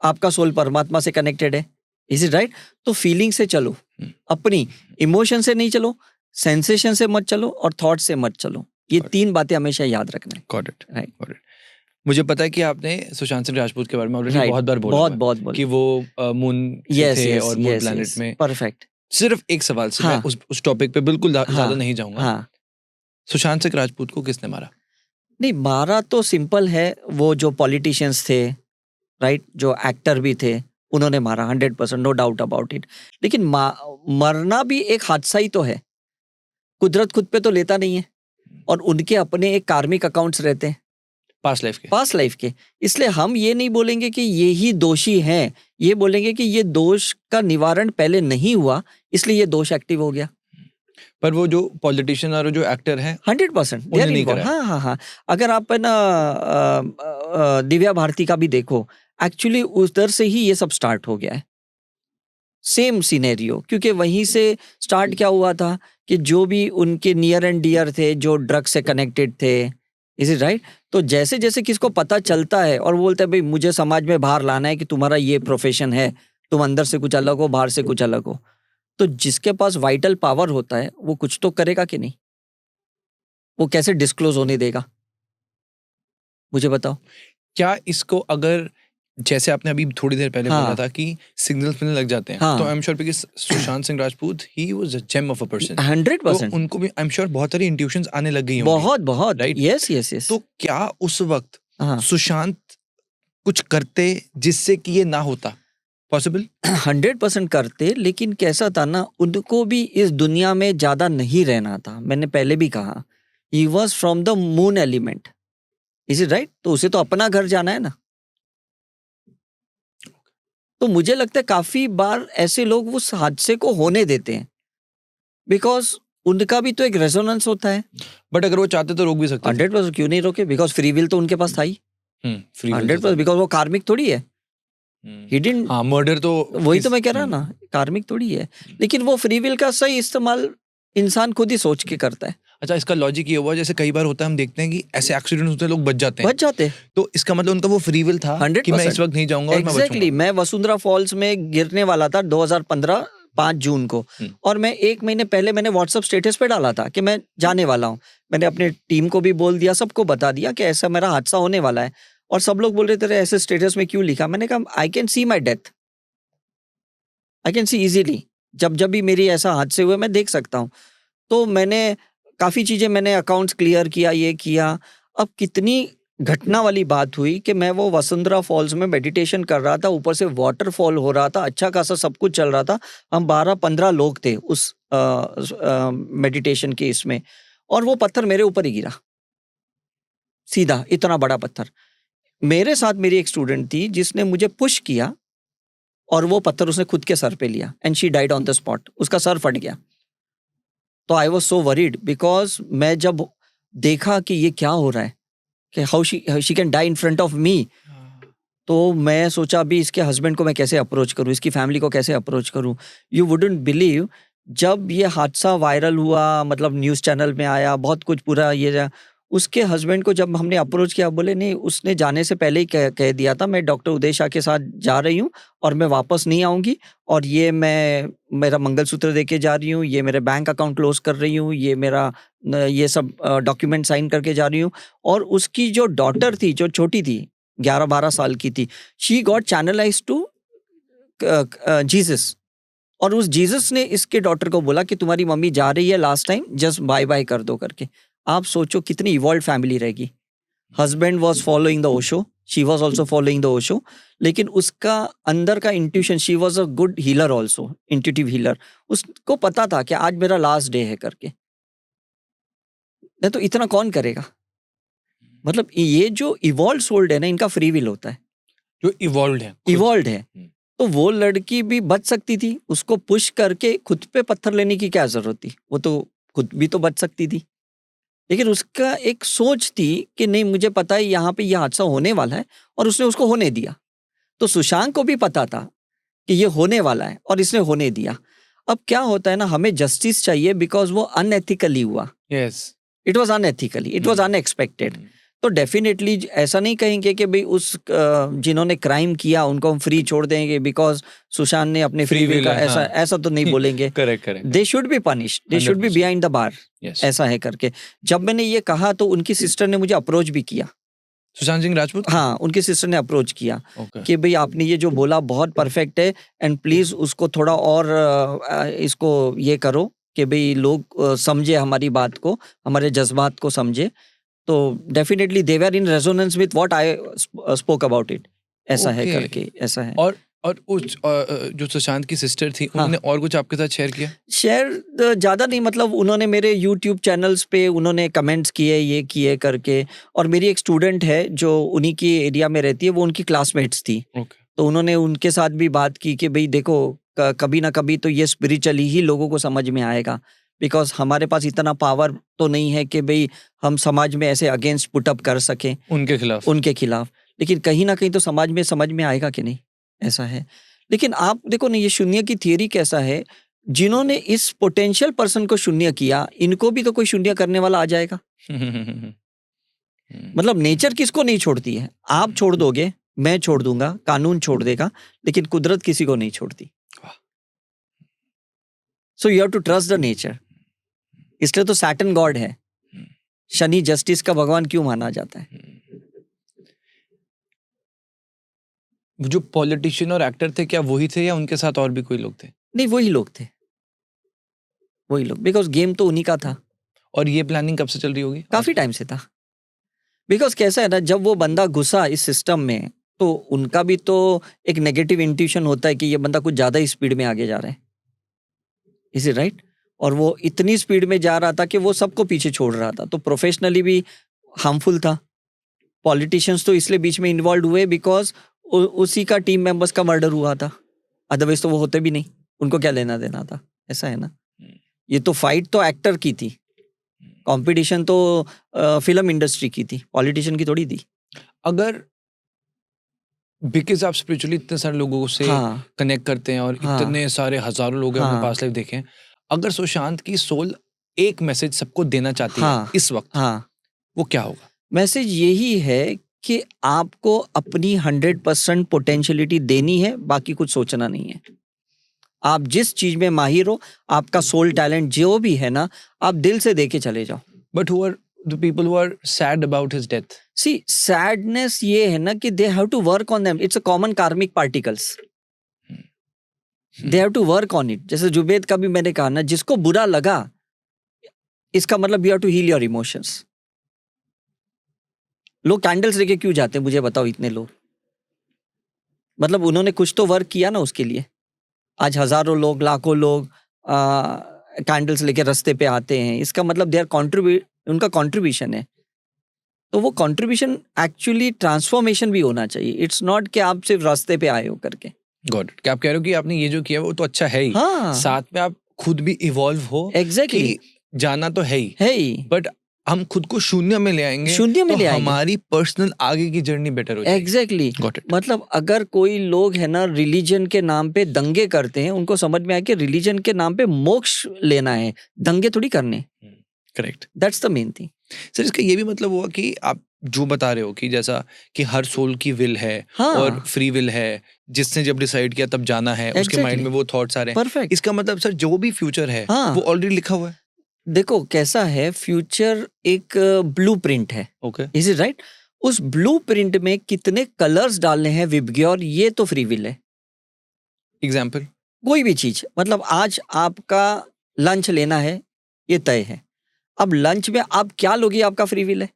आपका सोल परमात्मा से कनेक्टेड है। Is it right? तो फीलिंग से चलो, अपनी इमोशन से नहीं चलो, सेंसेशन से मत चलो, और थॉट से मत चलो। ये 3 बातें हमेशा याद रखना है। Got it, Right. Got it. मुझे पता है कि आपने सुशांत सिंह राजपूत के बारे में ऑलरेडी Right. बहुत बार बोला बहुत हुआ है बहुत कि वो मून यस थे यस और मून प्लैनेट में। परफेक्ट। सिर्फ एक सवाल से, हाँ। मैं उस टॉपिक पे बिल्कुल ज्यादा नहीं जाऊंगा। हाँ, सुशांत सिंह राजपूत को किसने मारा? नहीं मारा तो सिंपल है, वो जो पॉलिटिशियंस थे, राइट, जो एक्टर भी थे, उन्होंने मारा 100%, नो डाउट अबाउट इट। लेकिन मरना भी एक हादसा ही तो है, कुदरत खुद पे तो लेता नहीं है, और उनके अपने एक कार्मिक अकाउंट्स रहते हैं। पास्ट लाइफ के। इसलिए हम ये नहीं बोलेंगे कि ये ही दोषी हैं, ये बोलेंगे कि ये दोष का निवारण पहले नहीं हुआ, इसलिए ये दोष एक्टिव हो गया। पर वो जो पॉलिटिशियन और जो एक्टर है 100% उन्हें नहीं करा है। हाँ। अगर आप है ना दिव्या भारती का भी देखो, एक्चुअली उधर से ही ये सब स्टार्ट हो गया है, सेम सिनेरियो। क्योंकि वहीं से स्टार्ट क्या हुआ था कि जो भी उनके नियर एंड डियर थे, जो ड्रग से कनेक्टेड थे, इज इट राइट? तो जैसे जैसे किसको पता चलता है और बोलते हैं भाई मुझे समाज में बाहर लाना है कि तुम्हारा ये प्रोफेशन है, तुम अंदर से कुछ अलग हो, बाहर से कुछ अलग हो, तो जिसके पास वाइटल पावर होता है वो कुछ तो करेगा कि नहीं? वो कैसे डिस्क्लोज होने देगा? मुझे बताओ। क्या इसको अगर जैसे आपने अभी थोड़ी देर पहले हाँ। बोला था कि सिग्नल्स मिलने लग जाते हैं, हाँ। तो I am sure because Sushant Singh Rajput he was a gem of a person, 100% तो उनको भी आई एम श्योर बहुत सारी इंट्यूशंस आने लग गई होंगी। बहुत Right? यस। तो क्या उस वक्त हाँ सुशांत कुछ करते जिससे कि ये ना होता पॉसिबल? 100% करते, लेकिन कैसा था ना, उनको भी इस दुनिया में ज्यादा नहीं रहना था। मैंने पहले भी कहा, he was from the moon element, is it right? तो उसे तो अपना घर जाना है ना। तो मुझे लगता है काफी बार ऐसे लोग उस हादसे को होने देते हैं, बिकॉज उनका भी तो एक रेजोनेंस होता है। बट अगर वो चाहते तो रोक भी सकते थे। 100% क्यों नहीं रोके? बिकॉज फ्री विल तो उनके पास था ही। फ्री 100% बिकॉज वो कार्मिक थोड़ी है। He didn't- हाँ, मर्डर तो वही तो मैं कह रहा ना, कार्मिक थोड़ी है। लेकिन वो फ्री विल का सही इस्तेमाल इंसान खुद ही सोच के करता है। अच्छा, इसका लॉजिक ये हुआ जैसे कई बार होता है, हम देखते हैं कि ऐसे एक्सीडेंट होते हैं, लोग बच जाते हैं, बच जाते। तो इसका मतलब उनका वो फ्री विल था 100% कि मैं इस वक्त नहीं जाऊंगा और मैं एग्जैक्टली। बचूंगा। मैं वसुंधरा फॉल्स में गिरने वाला था 2015 5 जून को, और मैं 1 महीने पहले मैंने व्हाट्सएप स्टेटस पे डाला था कि मैं जाने वाला हूँ। मैंने अपने टीम को भी बोल दिया, सबको बता दिया कि ऐसा मेरा हादसा होने वाला है। और सब लोग बोल रहे थे ऐसे स्टेटस में क्यों लिखा? मैंने कहा I can see my death, I can see easily. जब भी मेरी ऐसा हादसे हुए मैं देख सकता हूँ। तो मैंने काफ़ी चीज़ें, मैंने अकाउंट्स क्लियर किया, ये किया। अब कितनी घटना वाली बात हुई कि मैं वो वसुंधरा फॉल्स में मेडिटेशन कर रहा था, ऊपर से वाटरफॉल हो रहा था, अच्छा खासा सब कुछ चल रहा था। हम 12-15 लोग थे उस मेडिटेशन के इसमें, और वो पत्थर मेरे ऊपर ही गिरा सीधा, इतना बड़ा पत्थर। मेरे साथ मेरी एक स्टूडेंट थी जिसने मुझे पुश किया, और वो पत्थर उसने खुद के सर पे लिया, and she died on the spot. उसका सर फट गया। तो I was so worried, because मैं जब देखा कि ये क्या हो रहा है, कि how she can die in front of me, तो मैं सोचा अभी इसके हस्बैंड को मैं कैसे अप्रोच करूं, इसकी फैमिली को कैसे अप्रोच करूं। यू वुडंट बिलीव, जब ये हादसा वायरल हुआ, मतलब न्यूज़ चैनल में आया, बहुत कुछ पूरा ये, उसके हस्बैंड को जब हमने अप्रोच किया, बोले नहीं, उसने जाने से पहले ही कह दिया था मैं डॉक्टर उदय शाह के साथ जा रही हूँ और मैं वापस नहीं आऊँगी, और ये मैं मेरा मंगलसूत्र दे के जा रही हूँ, ये मेरे बैंक अकाउंट क्लोज कर रही हूँ, ये मेरा ये सब डॉक्यूमेंट साइन करके जा रही हूँ। और उसकी जो डॉटर थी, जो छोटी थी, 11-12 साल की थी, she got channelise to Jesus, और उस जीसस ने इसके डॉटर को बोला कि तुम्हारी मम्मी जा रही है last time, just bye bye कर दो करके। आप सोचो कितनी इवॉल्व फैमिली रहेगी। Husband was following the Osho, she was also following the Osho, लेकिन उसका अंदर का intuition, she was a good healer also, intuitive healer. उसको पता था कि आज मेरा लास्ट डे है करके। नहीं तो इतना कौन करेगा? मतलब ये जो इवॉल्व सोल्ड है ना, इनका फ्री विल होता है, जो इवॉल्व है। तो वो लड़की भी बच सकती थी, उसको पुश करके खुद पे पत्थर लेने की क्या जरूरत थी? वो तो खुद भी तो बच सकती थी। लेकिन उसका एक सोच थी कि नहीं, मुझे पता है यहाँ पे ये हादसा होने वाला है, और उसने उसको होने दिया। तो सुशांत को भी पता था कि ये होने वाला है, और इसने होने दिया। अब क्या होता है ना, हमें जस्टिस चाहिए, बिकॉज वो अनएथिकली हुआ। Yes, it was unethically, it was unexpected. तो डेफिनेटली ऐसा नहीं कहेंगे कि भाई उस जिन्होंने क्राइम किया उनको हम फ्री छोड़ देंगे बिकॉज सुशांत ने अपने फ्री विल का, ऐसा तो नहीं बोलेंगे। Correct. They should be punished, they should be behind the bar, ऐसा है करके। जब मैंने ये कहा तो उनकी सिस्टर ने मुझे अप्रोच भी किया, सुशांत सिंह राजपूत। हाँ, उनकी सिस्टर ने अप्रोच किया कि भाई आपने ये जो बोला बहुत परफेक्ट है, एंड प्लीज उसको थोड़ा और इसको ये करो कि भाई लोग समझे हमारी बात को, हमारे जज्बात को समझे। तो definitely they were in resonance with what I spoke about it, ऐसा है करके, ऐसा है। और और जो सुशांत की सिस्टर थी, हाँ। उन्होंने और कुछ आपके साथ शेयर किया? शेयर ज़्यादा नहीं, मतलब उन्होंने मेरे यूट्यूब चैनल्स पे उन्होंने कमेंट्स किए, ये किए करके। और मेरी एक स्टूडेंट है जो उन्हीं की एरिया में रहती है, वो उनकी क्लासमेट्स थी। ओके। तो उन्होंने उनके साथ भी बात की कि भाई देखो, कभी ना कभी तो ये स्पिरिचुअली ही लोगों को समझ में आएगा, बिकॉज हमारे पास इतना पावर तो नहीं है कि भाई हम समाज में ऐसे अगेंस्ट पुटअप कर सकें उनके खिलाफ। लेकिन कहीं ना कहीं तो समाज में समझ में आएगा कि नहीं, ऐसा है। लेकिन आप देखो ना, ये शून्य की थियरी कैसा है, जिन्होंने इस पोटेंशियल पर्सन को शून्य किया, इनको भी तो कोई शून्य करने वाला आ जाएगा। मतलब नेचर किसको नहीं छोड़ती है, आप छोड़ दोगे, मैं छोड़ दूंगा, कानून छोड़ देगा, लेकिन कुदरत किसी को नहीं छोड़ती। So you have to trust the nature. इसलिए तो सैटर्न गॉड है, शनि जस्टिस का भगवान क्यों माना जाता है? जो पॉलिटिशियन और एक्टर थे, क्या वही थे या उनके साथ और भी कोई लोग थे? नहीं, वही लोग थे, वही लोग, बिकॉज गेम तो उन्हीं का था। और ये प्लानिंग कब से चल रही होगी? काफी टाइम से था। बिकॉज कैसा है ना, जब वो बंदा घुसा इस सिस्टम में, तो उनका भी तो एक नेगेटिव इंट्यूशन होता है कि ये बंदा कुछ ज्यादा ही स्पीड में आगे जा रहा है, इज इट राइट? और वो इतनी स्पीड में जा रहा था कि वो सबको पीछे छोड़ रहा था, तो प्रोफेशनली भी हार्मफुल था। पॉलिटिशियंस तो इसलिए बीच में इन्वॉल्व हुए बिकॉज उसी का टीम मेंबर्स का मर्डर हुआ था, अदरवाइज तो वो होते भी नहीं, उनको क्या लेना देना था, ऐसा है ना। ये तो फाइट तो एक्टर की थी, कंपटीशन तो फिल्म इंडस्ट्री की थी, पॉलिटिशियन की थोड़ी थी। अगर बिकॉज आप स्पिरिचुअली इतने सारे लोगों से हाँ, कनेक्ट करते हैं और हाँ, इतने सारे हजारों लोग हैं अपने हाँ, पास लाइफ देखे हैं, अगर सुशांत की सोल एक मैसेज सबको देना चाहती है हाँ, इस वक्त, हाँ, वो क्या होगा? मैसेज यही है कि आपको अपनी 100% पोटेंशियलिटी देनी है, बाकी कुछ सोचना नहीं है। आप जिस चीज में माहिर हो, आपका सोल टैलेंट जो भी है ना, आप दिल से दे के चले जाओ। But who are the people who are sad about his death? See, sadness ये है ना कि they have to work on them, it's a common karmic particles, they have to work on it. जैसे जुबेद का भी मैंने कहा ना, जिसको बुरा लगा, इसका मतलब you have to heal your emotions. लोग कैंडल्स लेके क्यों जाते हैं, मुझे बताओ, इतने लोग, मतलब उन्होंने कुछ तो वर्क किया ना उसके लिए। आज हजारों लोग, लाखों लोग कैंडल्स लेके रास्ते पे आते हैं, इसका मतलब दे आर उनका कंट्रीब्यूशन है। तो वो कंट्रीब्यूशन एक्चुअली ट्रांसफॉर्मेशन भी होना चाहिए। इट्स नॉट कि आप सिर्फ रास्ते पे आए हो करके। Got it. क्या आप कह रहे हो कि आपने ये जो किया वो तो अच्छा है ही, हाँ, साथ में आप खुद भी इवॉल्व हो, एग्जैक्टली, कि जाना तो है ही, है ही, बट हम खुद को शून्य में ले आएंगे, शून्य में तो ले आएंगे, हमारी पर्सनल आगे की जर्नी बेटर हो जाएगी। एग्जैक्टली। Got it. मतलब अगर कोई लोग है ना रिलीजन के नाम पे दंगे करते हैं, उनको समझ में आए कि रिलीजन के नाम पे मोक्ष लेना है, दंगे थोड़ी करने। Correct. That's the main thing. Sir, इसका ये भी मतलब हुआ कि आप जो बता रहे हो कि जैसा कि हर सोल की विल है और फ्री विल है, जिसने जब डिसाइड किया तब जाना है, उसके माइंड में वो थॉट्स आ रहे हैं। परफेक्ट। इसका मतलब सर जो भी फ्यूचर है वो ऑलरेडी लिखा हुआ है। देखो कैसा है, फ्यूचर एक ब्लूप्रिंट है, ओके, इज इट राइट? उस ब्लूप्रिंट में कितने कलर्स डालने हैं विबग्योर, ये तो फ्री विल है। एग्जाम्पल? कोई भी चीज, मतलब आज आपका लंच लेना है, ये तय है। अब लंच में आप क्या लोगे, आपका फ्री विल है।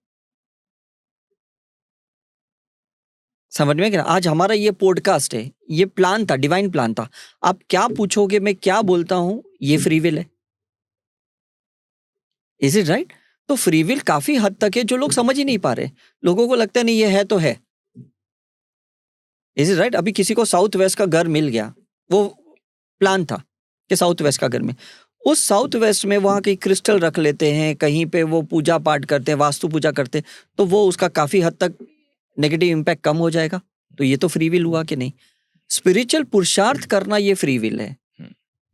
समझ में क्या? आज हमारा ये पॉडकास्ट है, ये प्लान था, डिवाइन प्लान था। आप क्या पूछोगे, मैं क्या बोलता हूं, ये फ्री विल है, इज इट राइट? तो फ्री विल काफी हद तक है, जो लोग समझ ही नहीं पा रहे। लोगों को लगता है नहीं, ये है तो है, इज इट राइट? अभी किसी को साउथ वेस्ट का घर मिल गया, वो प्लान था कि साउथ वेस्ट का घर में, उस साउथ वेस्ट में वहां कहीं क्रिस्टल रख लेते हैं, कहीं पे वो पूजा पाठ करते हैं, वास्तु पूजा करते हैं, तो वो उसका काफी हद तक नेगेटिव इम्पैक्ट कम हो जाएगा। तो ये तो फ्री विल हुआ कि नहीं? स्पिरिचुअल पुरुषार्थ करना ये फ्री विल है,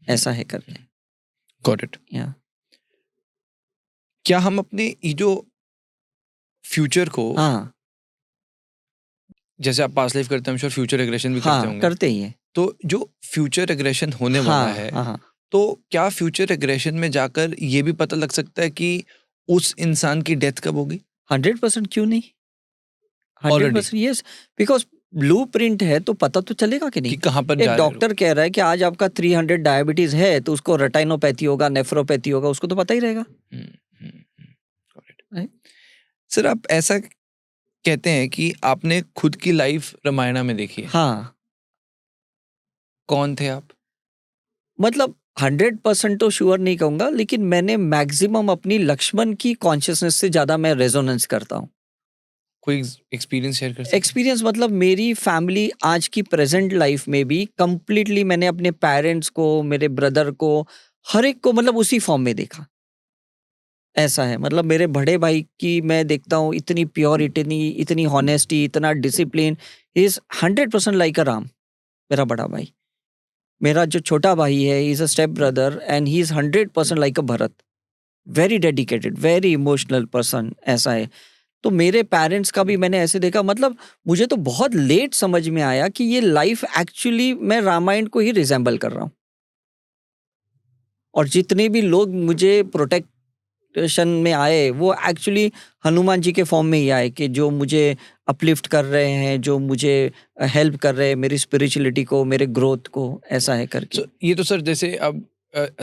ऐसा है करके। Got it. या क्या हम अपने ये जो फ्यूचर को, हाँ, जैसे आप पास्ट लाइफ करते हैं, हम श्योर फ्यूचर एग्रेशन भी करते होंगे, करते ही है। तो जो फ्यूचर एग्रेशन होने वाला है, तो क्या फ्यूचर एग्रेशन में जाकर ये भी पता लग सकता है कि उस इंसान की डेथ कब होगी? 100% क्यों नहीं, 100% यस, बिकॉज ब्लूप्रिंट है तो पता तो चलेगा कि नहीं कि कहाँ पर एक डॉक्टर कह रहा है कि आज आपका 300 डायबिटीज है, तो उसको रेटाइनोपैथी होगा, नेफ्रोपैथी होगा, उसको तो पता ही रहेगा। सर, आप ऐसा कहते हैं कि आपने खुद की लाइफ रामायणा में देखी है। हाँ, कौन थे आप? मतलब 100% तो श्योर नहीं कहूंगा, लेकिन मैंने मैक्सिमम अपनी लक्ष्मण की कॉन्शियसनेस से ज्यादा मैं रेजोनेंस करता हूँ। कोई एक्सपीरियंस शेयर कर सकते हैं? एक्सपीरियंस मतलब मेरी फैमिली आज की प्रेजेंट लाइफ में भी कंप्लीटली मैंने अपने पेरेंट्स को, मेरे ब्रदर को, हर एक को मतलब उसी फॉर्म में देखा। ऐसा है, मतलब मेरे बड़े भाई की मैं देखता हूँ इतनी प्योरिटी, इतनी हॉनेस्टी, इतना डिसिप्लिन, इज 100% लाइक अ राम, मेरा बड़ा भाई। मेरा जो छोटा भाई है, is a step brother and he is 100% like a Bharat, very dedicated, very emotional person, ऐसा है। तो मेरे पेरेंट्स का भी मैंने ऐसे देखा, मतलब मुझे तो बहुत लेट समझ में आया कि ये लाइफ एक्चुअली मैं रामायण को ही रिजेंबल कर रहा हूँ। और जितने भी लोग मुझे प्रोटेक्शन में आए वो एक्चुअली हनुमान जी के फॉर्म में ही आए, कि जो मुझे अपलिफ्ट कर रहे हैं, जो मुझे हेल्प कर रहे हैं मेरी स्पिरिचुअलिटी को, मेरे ग्रोथ को, ऐसा है करके। ये तो सर जैसे अब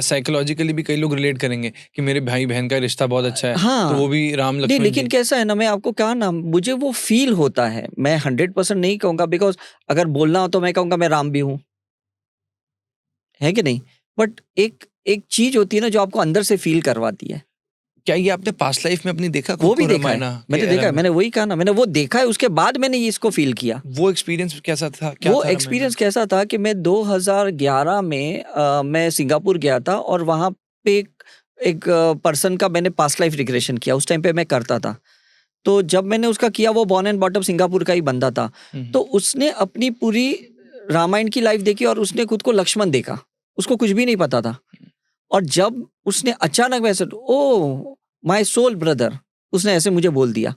साइकोलॉजिकली भी कई लोग रिलेट करेंगे कि मेरे भाई बहन का रिश्ता बहुत अच्छा है, हाँ, तो वो भी राम नहीं, लक्ष्मण लेकिन जी। कैसा है ना, मैं आपको कहा ना, मुझे वो फील होता है। मैं 100% नहीं कहूंगा, बिकॉज अगर बोलना हो तो मैं कहूंगा मैं राम भी हूँ, है कि नहीं? बट एक एक चीज होती है ना जो आपको अंदर से फील करवाती है। क्या ये आपने पास्ट लाइफ में अपनी देखा खुद वो भी को देखा है, रामायणा मैंने देखा है, मैंने वही कहा ना, मैंने वो देखा है, उसके बाद मैंने ये इसको फील किया। वो एक्सपीरियंस कैसा था? क्या वो था एक्सपीरियंस कैसा था कि मैं 2011 में मैं सिंगापुर गया था, और वहां पे एक पर्सन का मैंने पास्ट लाइफ रिग्रेशन किया। उस टाइम पे मैं करता था, तो जब मैंने उसका किया, वो बॉर्न एंड बॉटम सिंगापुर का ही बंदा था। तो उसने अपनी पूरी रामायण की लाइफ देखी, और उसने खुद को लक्ष्मण देखा, उसको कुछ भी नहीं पता था। और जब उसने अचानक वैसे, ओ माय सोल ब्रदर, उसने ऐसे मुझे बोल दिया,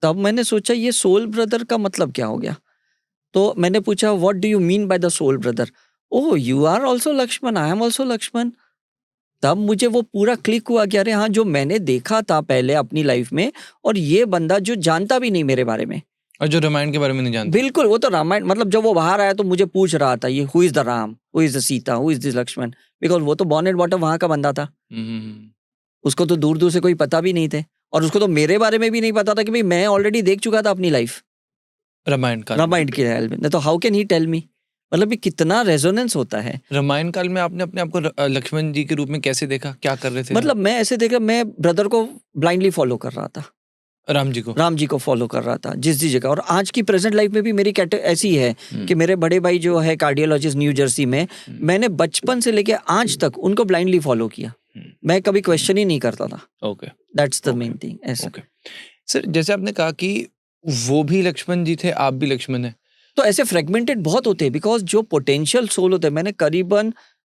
तब मैंने सोचा ये सोल ब्रदर का मतलब क्या हो गया। तो मैंने पूछा what do you mean by the soul brother? Oh you are also Lakshman, I am also Lakshman. तब मुझे वो पूरा क्लिक हुआ कि अरे हाँ, जो मैंने देखा था पहले अपनी लाइफ में, और ये बंदा जो जानता भी नहीं मेरे बारे में, और जो रामायण के बारे में नहीं जानता। बिल्कुल। वो तो रामायण, मतलब जब वो बाहर आया तो मुझे पूछ रहा था ये who is the Ram, who is the Sita, who is this Lakshman, because वो तो बॉर्न एंड बॉटम वहां का बंदा था। उसको तो दूर दूर से कोई पता भी नहीं थे, और उसको तो मेरे बारे में भी नहीं पता था कि भाई मैं ऑलरेडी देख चुका था अपनी लाइफ रामायण काल रामायण की हेल्प में। तो how can he tell me, मतलब ये कितना रेजोनेंस होता है। रामायण काल में आपने अपने आप को लक्ष्मण जी के रूप में कैसे देखा? क्या कर रहे थे? मतलब मैं ऐसे देखा, मैं ब्रदर को ब्लाइंडली फॉलो कर रहा था, राम जी को। राम जी को फॉलो कर रहा था जिस जगह। और आज की प्रेजेंट लाइफ में भी मेरी ऐसी है कि मेरे बड़े भाई जो है कार्डियोलॉजिस्ट न्यू जर्सी में, मैंने बचपन से लेके आज तक उनको ब्लाइंडली फॉलो किया। मैं कभी क्वेश्चन ही नहीं करता था। Okay, that's the main thing. ऐसा सर जैसे आपने कहा कि वो भी लक्ष्मण जी थे, आप भी लक्ष्मण हैं, तो ऐसे फ्रेगमेंटेड बहुत होते हैं, बिकॉज जो पोटेंशियल सोल होते हैं, मैंने करीबन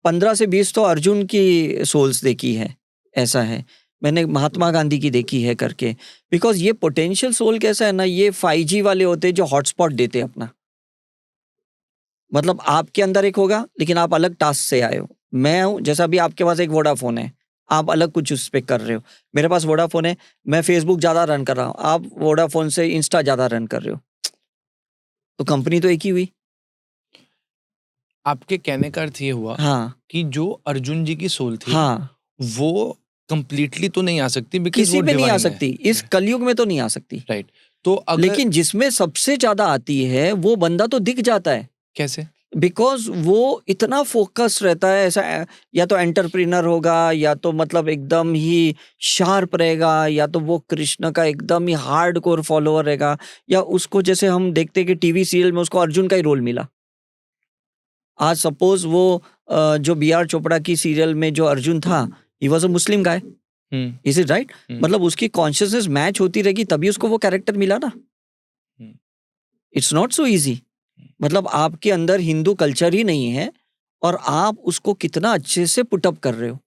15 से 20 तो अर्जुन की सोल्स देखी है, ऐसा है। मैंने महात्मा गांधी की देखी है करके, बिकॉज ये पोटेंशियल सोल कैसा है ना, ये 5G वाले होते हैं जो हॉटस्पॉट देते हैं अपना। मतलब आपके अंदर एक होगा, लेकिन आप अलग टास्क से आए हो। मैं हूं, जैसा भी आपके पास एक वोडाफोन है, आप अलग कुछ उस पर कर रहे हो। मेरे पास वोडाफोन है, मैं फेसबुक ज्यादा रन कर रहा हूँ, आप वोडाफोन से इंस्टा ज्यादा रन कर रहे हो, तो कंपनी तो एक ही हुई। आपके कहने का अर्थ ये हुआ हाँ कि जो अर्जुन जी की सोल थी, हाँ, वो कंप्लीटली तो नहीं आ सकती, बिकॉज किसी वो में नहीं आ divine है। सकती, इस कलयुग में तो नहीं आ सकती। राइट, तो अगर लेकिन जिसमें सबसे ज्यादा आती है वो बंदा तो दिख जाता है, कैसे? बिकॉज वो इतना फोकस रहता है। ऐसा या तो एंटरप्रेन्योर होगा, या तो मतलब एकदम ही शार्प रहेगा, या तो वो कृष्ण का एकदम ही हार्ड कोर फॉलोअर रहेगा, या उसको जैसे हम देखते हैं कि टीवी सीरियल में उसको अर्जुन का ही रोल मिला। आज सपोज वो जो BR चोपड़ा की सीरियल में जो अर्जुन था, he was a Muslim guy, is it right? मतलब उसकी कॉन्शियसनेस मैच होती रहेगी तभी उसको वो कैरेक्टर मिला ना। It's not so easy. मतलब आपके अंदर हिंदू कल्चर ही नहीं है, और आप उसको कितना अच्छे से पुटअप कर रहे हो,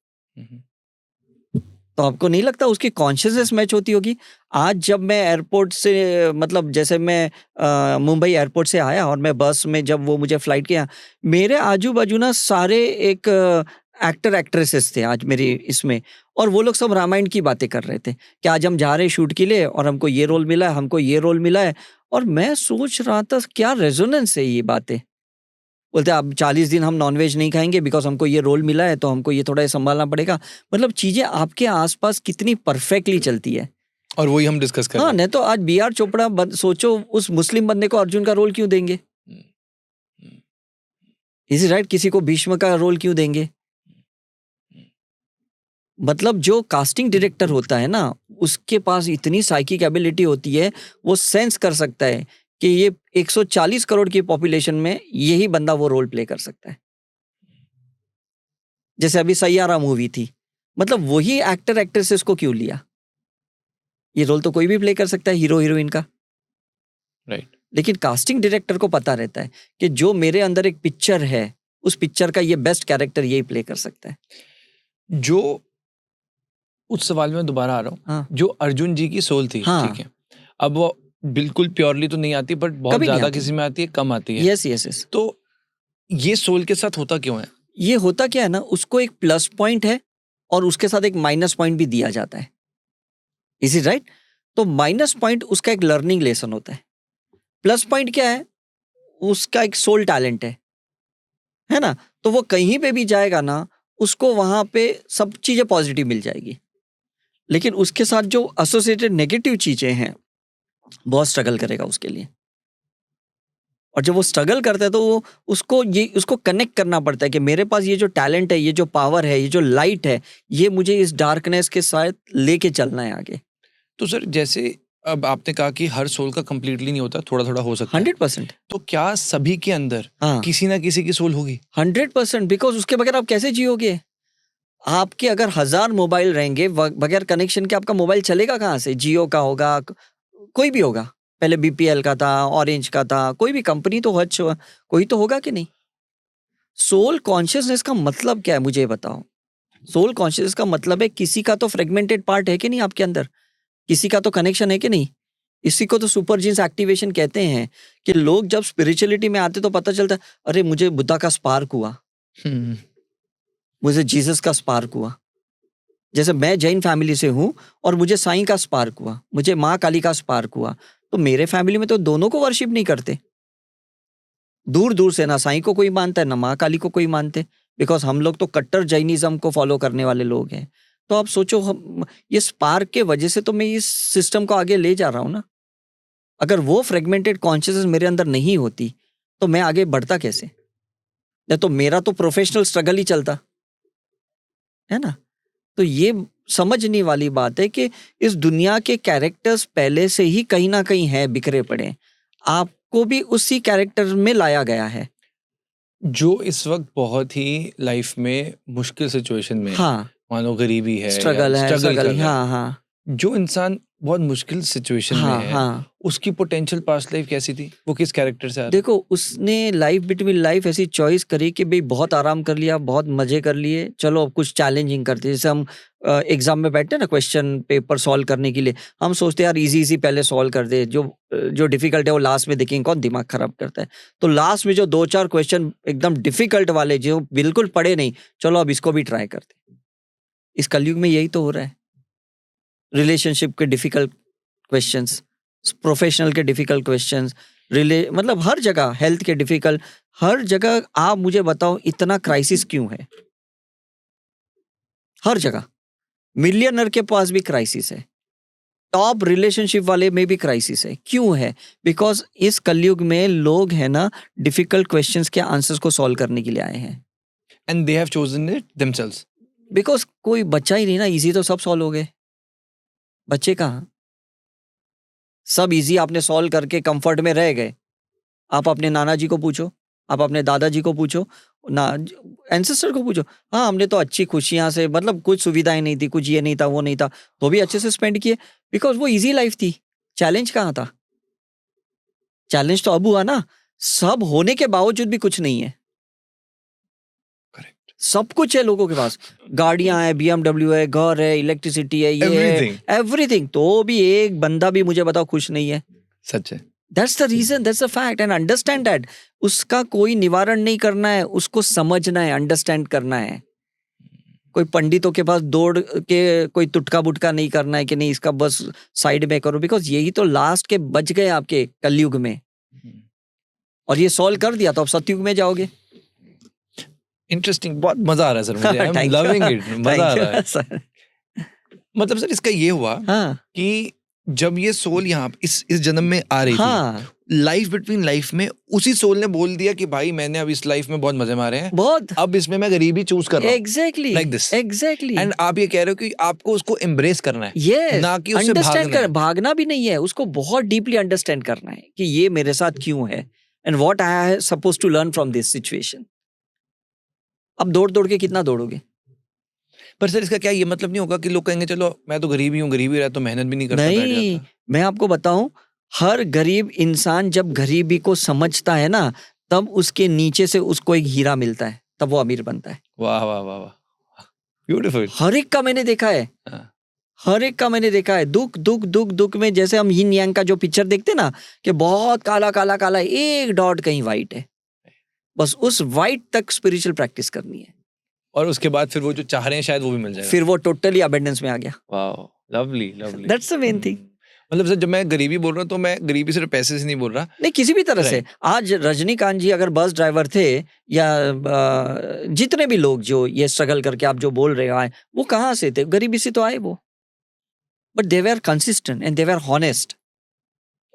तो आपको नहीं लगता उसकी कॉन्शियसनेस मैच होती होगी? आज जब मैं एयरपोर्ट से, मतलब जैसे मैं मुंबई एयरपोर्ट से आया, और मैं बस में जब वो मुझे फ्लाइट किया, मेरे आजू बाजू ना सारे एक एक्टर एक्ट्रेसेस थे आज मेरी इसमें, और वो लोग सब रामायण की बातें कर रहे थे कि आज हम जा रहे हैं शूट के लिए, और हमको ये रोल मिला है, हमको ये रोल मिला है। और मैं सोच रहा था क्या रेजोनेंस है ये बातें। बोलते अब 40 दिन हम नॉनवेज नहीं खाएंगे बिकॉज हमको ये रोल मिला है, तो हमको ये थोड़ा संभालना पड़ेगा। मतलब चीजें आपके आसपास कितनी परफेक्टली चलती है, और वही हम डिस्कस कर हाँ। रहे हैं। नहीं तो आज BR चोपड़ा सोचो, उस मुस्लिम बंदे को अर्जुन का रोल क्यों देंगे? Is right? किसी को भीष्म का रोल क्यों देंगे? मतलब जो कास्टिंग डायरेक्टर होता है ना, उसके पास इतनी साइकिक एबिलिटी होती है, वो सेंस कर सकता है कि ये 140 करोड़ की पॉपुलेशन में यही बंदा वो रोल प्ले कर सकता है। जैसे अभी सैयारा मूवी थी, मतलब वही एक्टर एक्ट्रेसेस को क्यों लिया? ये रोल तो कोई भी प्ले कर सकता है, हीरो हीरोइन का। राइट। लेकिन कास्टिंग डायरेक्टर को पता रहता है कि जो मेरे अंदर एक पिक्चर है, उस पिक्चर का ये बेस्ट कैरेक्टर यही प्ले कर सकता है। जो उस सवाल में दोबारा आ रहा हूँ, हाँ। जो अर्जुन जी की सोल थी, हाँ। ठीक है, अब वो बिल्कुल प्योरली तो नहीं आती, बट बहुत कभी नहीं ज्यादा आती। किसी में आती है, कम आती है। Yes yes yes. तो ये सोल के साथ होता क्यों है? ये होता क्या है ना, उसको एक प्लस पॉइंट है और उसके साथ एक माइनस पॉइंट भी दिया जाता है। Is it right? तो माइनस पॉइंट उसका एक लर्निंग लेसन होता है। प्लस पॉइंट क्या है? उसका एक सोल टैलेंट है ना? तो वो कहीं पे भी जाएगा ना, उसको वहां पे सब चीजें पॉजिटिव मिल जाएगी। लेकिन उसके साथ जो एसोसिएटेड नेगेटिव चीजें हैं, बहुत स्ट्रगल करेगा उसके लिए। और जब वो स्ट्रगल करता है तो वो उसको कनेक्ट करना पड़ता है कि मेरे पास ये जो टैलेंट है, ये जो पावर है, ये जो लाइट है, ये मुझे इस डार्कनेस के साथ लेके चलना है आगे। तो सर, जैसे अब आपने कहा कि हर सोल का कंप्लीटली नहीं होता, थोड़ा थोड़ा हो सकता है, 100%। तो क्या सभी के अंदर हाँ, किसी ना किसी की सोल होगी? 100%। बिकॉज उसके बगैर आप कैसे जियोगे? आपके अगर 1000 मोबाइल रहेंगे, बगैर कनेक्शन के आपका मोबाइल चलेगा कहाँ से? जियो का होगा, कोई भी होगा। पहले बीपीएल का था, ऑरेंज का था, कोई भी कंपनी तो कोई तो होगा कि नहीं? सोल कॉन्शियसनेस का मतलब क्या है, मुझे बताओ। सोल कॉन्शियसनेस का मतलब है किसी का तो फ्रेगमेंटेड पार्ट है कि नहीं आपके अंदर, किसी का तो कनेक्शन है कि नहीं। इसी को तो सुपर जीन्स एक्टिवेशन कहते हैं कि लोग जब स्पिरिचुअलिटी में आते तो पता चलता है, अरे मुझे बुद्धा का स्पार्क हुआ, मुझे जीसस का स्पार्क हुआ। जैसे मैं जैन फैमिली से हूं और मुझे साईं का स्पार्क हुआ, मुझे माँ काली का स्पार्क हुआ। तो मेरे फैमिली में तो दोनों को वर्शिप नहीं करते, दूर दूर से ना साईं को कोई मानता है ना माँ काली को कोई मानते, बिकॉज हम लोग तो कट्टर जैनिज्म को फॉलो करने वाले लोग हैं। तो आप सोचो, हम ये स्पार्क के वजह से तो मैं इस सिस्टम को आगे ले जा रहा हूं ना। अगर वो फ्रेगमेंटेड कॉन्शियसनेस मेरे अंदर नहीं होती तो मैं आगे बढ़ता कैसे? या तो मेरा तो प्रोफेशनल स्ट्रगल ही चलता है ना। तो ये समझने वाली बात है कि इस दुनिया के कैरेक्टर्स पहले से ही कहीं ना कहीं है, बिखरे पड़े। आपको भी उसी कैरेक्टर में लाया गया है। जो इस वक्त बहुत ही लाइफ में मुश्किल सिचुएशन में है, हाँ, मानो गरीबी है, स्ट्रगल है, स्ट्रगल कर स्ट्रगल। रहा है, हाँ हाँ जो इंसान बहुत मुश्किल सिचुएशन में हाँ है, हाँ। उसकी पोटेंशियल पास्ट लाइफ कैसी थी? वो किस कैरेक्टर से आ रहा देखो, उसने लाइफ बिटवीन लाइफ ऐसी चॉइस करी कि भाई बहुत आराम कर लिया, बहुत मजे कर लिए, चलो अब कुछ चैलेंजिंग करते हैं। जैसे हम एग्जाम में बैठते हैं ना, क्वेश्चन पेपर सॉल्व करने के लिए, हम सोचते हैं यार इजी इजी पहले सॉल्व कर दे, जो डिफिकल्ट है वो लास्ट में देखेंगे, कौन दिमाग खराब करता है। तो लास्ट में जो 2-4 क्वेश्चन एकदम डिफिकल्ट वाले, जो बिल्कुल पढ़े नहीं, चलो अब इसको भी ट्राई करते हैं। इस कलयुग में यही तो हो रहा है। रिलेशनशिप के डिफिकल्ट क्वेश्चंस, प्रोफेशनल के डिफिकल्ट क्वेश्चंस, मतलब हर जगह, हेल्थ के डिफिकल्ट, हर जगह। आप मुझे बताओ इतना क्राइसिस क्यों है? हर जगह। मिलियनर के पास भी क्राइसिस है, टॉप रिलेशनशिप वाले में भी क्राइसिस है। क्यों है? बिकॉज इस कलयुग में लोग है ना, डिफिकल्ट क्वेश्चंस के आंसर्स को सॉल्व करने के लिए आए हैं। And they have chosen it themselves. Because कोई बच्चा ही नहीं ना, इजी तो सब सॉल्व हो गए, बच्चे कहाँ? सब इजी आपने सॉल्व करके कंफर्ट में रह गए। आप अपने नाना जी को पूछो, आप अपने दादाजी को पूछो, ना एंसेस्टर को पूछो, हाँ हमने तो अच्छी खुशियां से, मतलब कुछ सुविधाएं नहीं थी, कुछ ये नहीं था, वो नहीं था, तो भी अच्छे से स्पेंड किए, बिकॉज वो इजी लाइफ थी। चैलेंज कहाँ था? चैलेंज तो अब हुआ ना, सब होने के बावजूद भी कुछ नहीं है। करेक्ट। सब कुछ है लोगों के पास, गाड़ियां हैं, BMW है, घर है, इलेक्ट्रिसिटी है, ये Everything. एवरीथिंग, तो भी एक बंदा भी मुझे बताओ खुश नहीं है। सच है। That's the reason, that's the fact, and understand that. उसका कोई निवारण नहीं करना है, उसको समझना है, अंडरस्टैंड करना है। कोई पंडितों के पास दौड़ के कोई तुटका बुटका नहीं करना है कि नहीं इसका बस साइड में करो, बिकॉज यही तो लास्ट के बच गए आपके कलयुग में, और ये सॉल्व कर दिया तो अब सतयुग में जाओगे। इंटरेस्टिंग, बहुत मजा आ रहा है सर मुझे। आई एम लविंग इट, मजा आ रहा है। सर। मतलब सर, इसका ये हुआ हाँ कि जब ये सोल यहाँ इस जन्म में आ रही थी, हाँ लाइफ बिटवीन लाइफ में उसी सोल ने बोल दिया कि भाई मैंने अब इस लाइफ में बहुत मजे मारे हैं, बहुत अब इसमें मैं गरीबी चूज कर रहा हूँ। Exactly Like this. Exactly and आप ये कह रहे हो कि आपको उसको एम्ब्रेस करना है, यस ना कि उससे अंडरस्टैंड भागना कर है। भागना भी नहीं है, उसको बहुत डीपली अंडरस्टैंड करना है कि ये मेरे साथ क्यों है and what I suppose to learn from this situation. अब दौड़ दौड़ के कितना दौड़ोगे? पर सर इसका क्या ये मतलब नहीं होगा कि लोग कहेंगे चलो मैं तो गरीब ही हूँ, गरीब ही रहा तो मेहनत भी नहीं करता, बैठ नहीं, जाता। मैं आपको बताऊं, हर गरीब इंसान जब गरीबी को समझता है ना, तब उसके नीचे से उसको एक हीरा मिलता है, तब वो अमीर बनता है। वाह वाह वाह वाह, ब्यूटीफुल। हर एक का मैंने देखा है, हर एक का मैंने देखा है। दुख दुख दुख दुख में जैसे हम यिन यांग का जो पिक्चर देखते ना, कि बहुत काला काला काला, एक डॉट कहीं वाइट है, बस उस वाइट तक स्पिरिचुअल प्रैक्टिस करनी है, और उसके बाद फिर वो जो चाह रहे हैं शायद वो भी मिल जाएगा। फिर वो टोटली अबेंडेंस में आ गया। वाह, lovely lovely. That's the main thing. मतलब सर जब मैं गरीबी बोल रहा हूँ तो मैं गरीबी सिर्फ पैसे से नहीं बोल रहा। नहीं, किसी भी तरह से। आज रजनीकांत जी अगर बस ड्राइवर थे, या जितने भी लोग जो ये स्ट्रगल करके आप जो बोल रहे हो आए, वो कहाँ से थे? गरीबी से तो आए वो, but they were consistent and they were honest,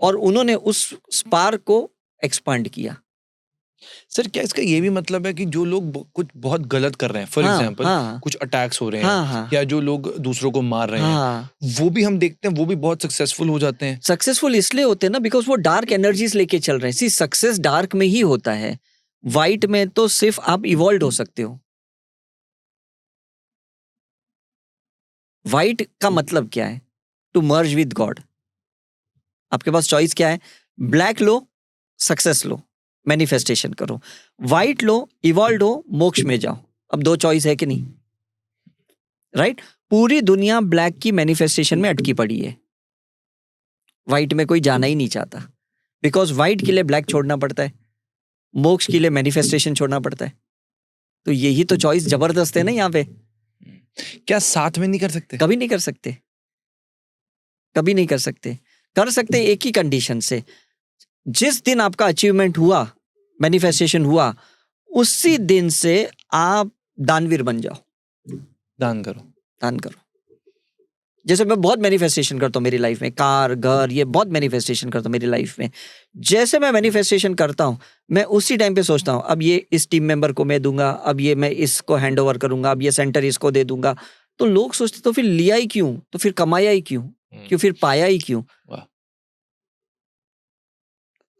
और उन्होंने उस स्पार्क को एक्सपांड किया। सर क्या इसका ये भी मतलब है कि जो लोग कुछ बहुत गलत कर रहे हैं, फॉर एग्जांपल कुछ अटैक्स हो रहे हैं, या जो लोग दूसरों को मार रहे हैं, वो भी हम देखते हैं वो भी बहुत सक्सेसफुल हो जाते हैं। सक्सेसफुल इसलिए होते हैं ना, बिकॉज वो डार्क एनर्जीज लेके चल रहे हैं। सी, सक्सेस डार्क में ही होता है, वाइट में तो सिर्फ आप इवॉल्व हो सकते हो। वाइट का मतलब क्या है? To merge with God. आपके पास चॉइस क्या है? ब्लैक लो, सक्सेस लो, मैनिफेस्टेशन करो। व्हाइट लो, इवॉल्व हो, मोक्ष में जाओ। अब दो चॉइस है कि नहीं? राइट? पूरी दुनिया ब्लैक की मैनिफेस्टेशन में अटकी पड़ी है, व्हाइट में कोई जाना ही नहीं चाहता, बिकॉज व्हाइट के लिए ब्लैक छोड़ना पड़ता है, मोक्ष के लिए मैनिफेस्टेशन छोड़ना पड़ता है। तो यही तो चॉइस जबरदस्त है ना यहाँ पे। क्या साथ में नहीं कर सकते? कभी नहीं कर सकते, कभी नहीं कर सकते। कर सकते एक ही कंडीशन से, जिस दिन आपका अचीवमेंट हुआ, मैनिफेस्टेशन हुआ, उसी दिन से आप दानवीर बन जाओ। दान करो, दान करो। जैसे मैं बहुत मैनिफेस्टेशन करता हूँ मेरी लाइफ में, कार, घर, ये बहुत मैनिफेस्टेशन करता हूँ मेरी लाइफ में। जैसे मैं मैनिफेस्टेशन करता हूँ, मैं उसी टाइम पे सोचता हूँ अब ये इस टीम मेंबर को मैं दूंगा, अब ये मैं इसको हैंड ओवर करूंगा, अब ये सेंटर इसको दे दूंगा। तो लोग सोचते तो फिर लिया ही क्यों, तो फिर कमाया ही क्यों, क्यों फिर पाया ही क्यों?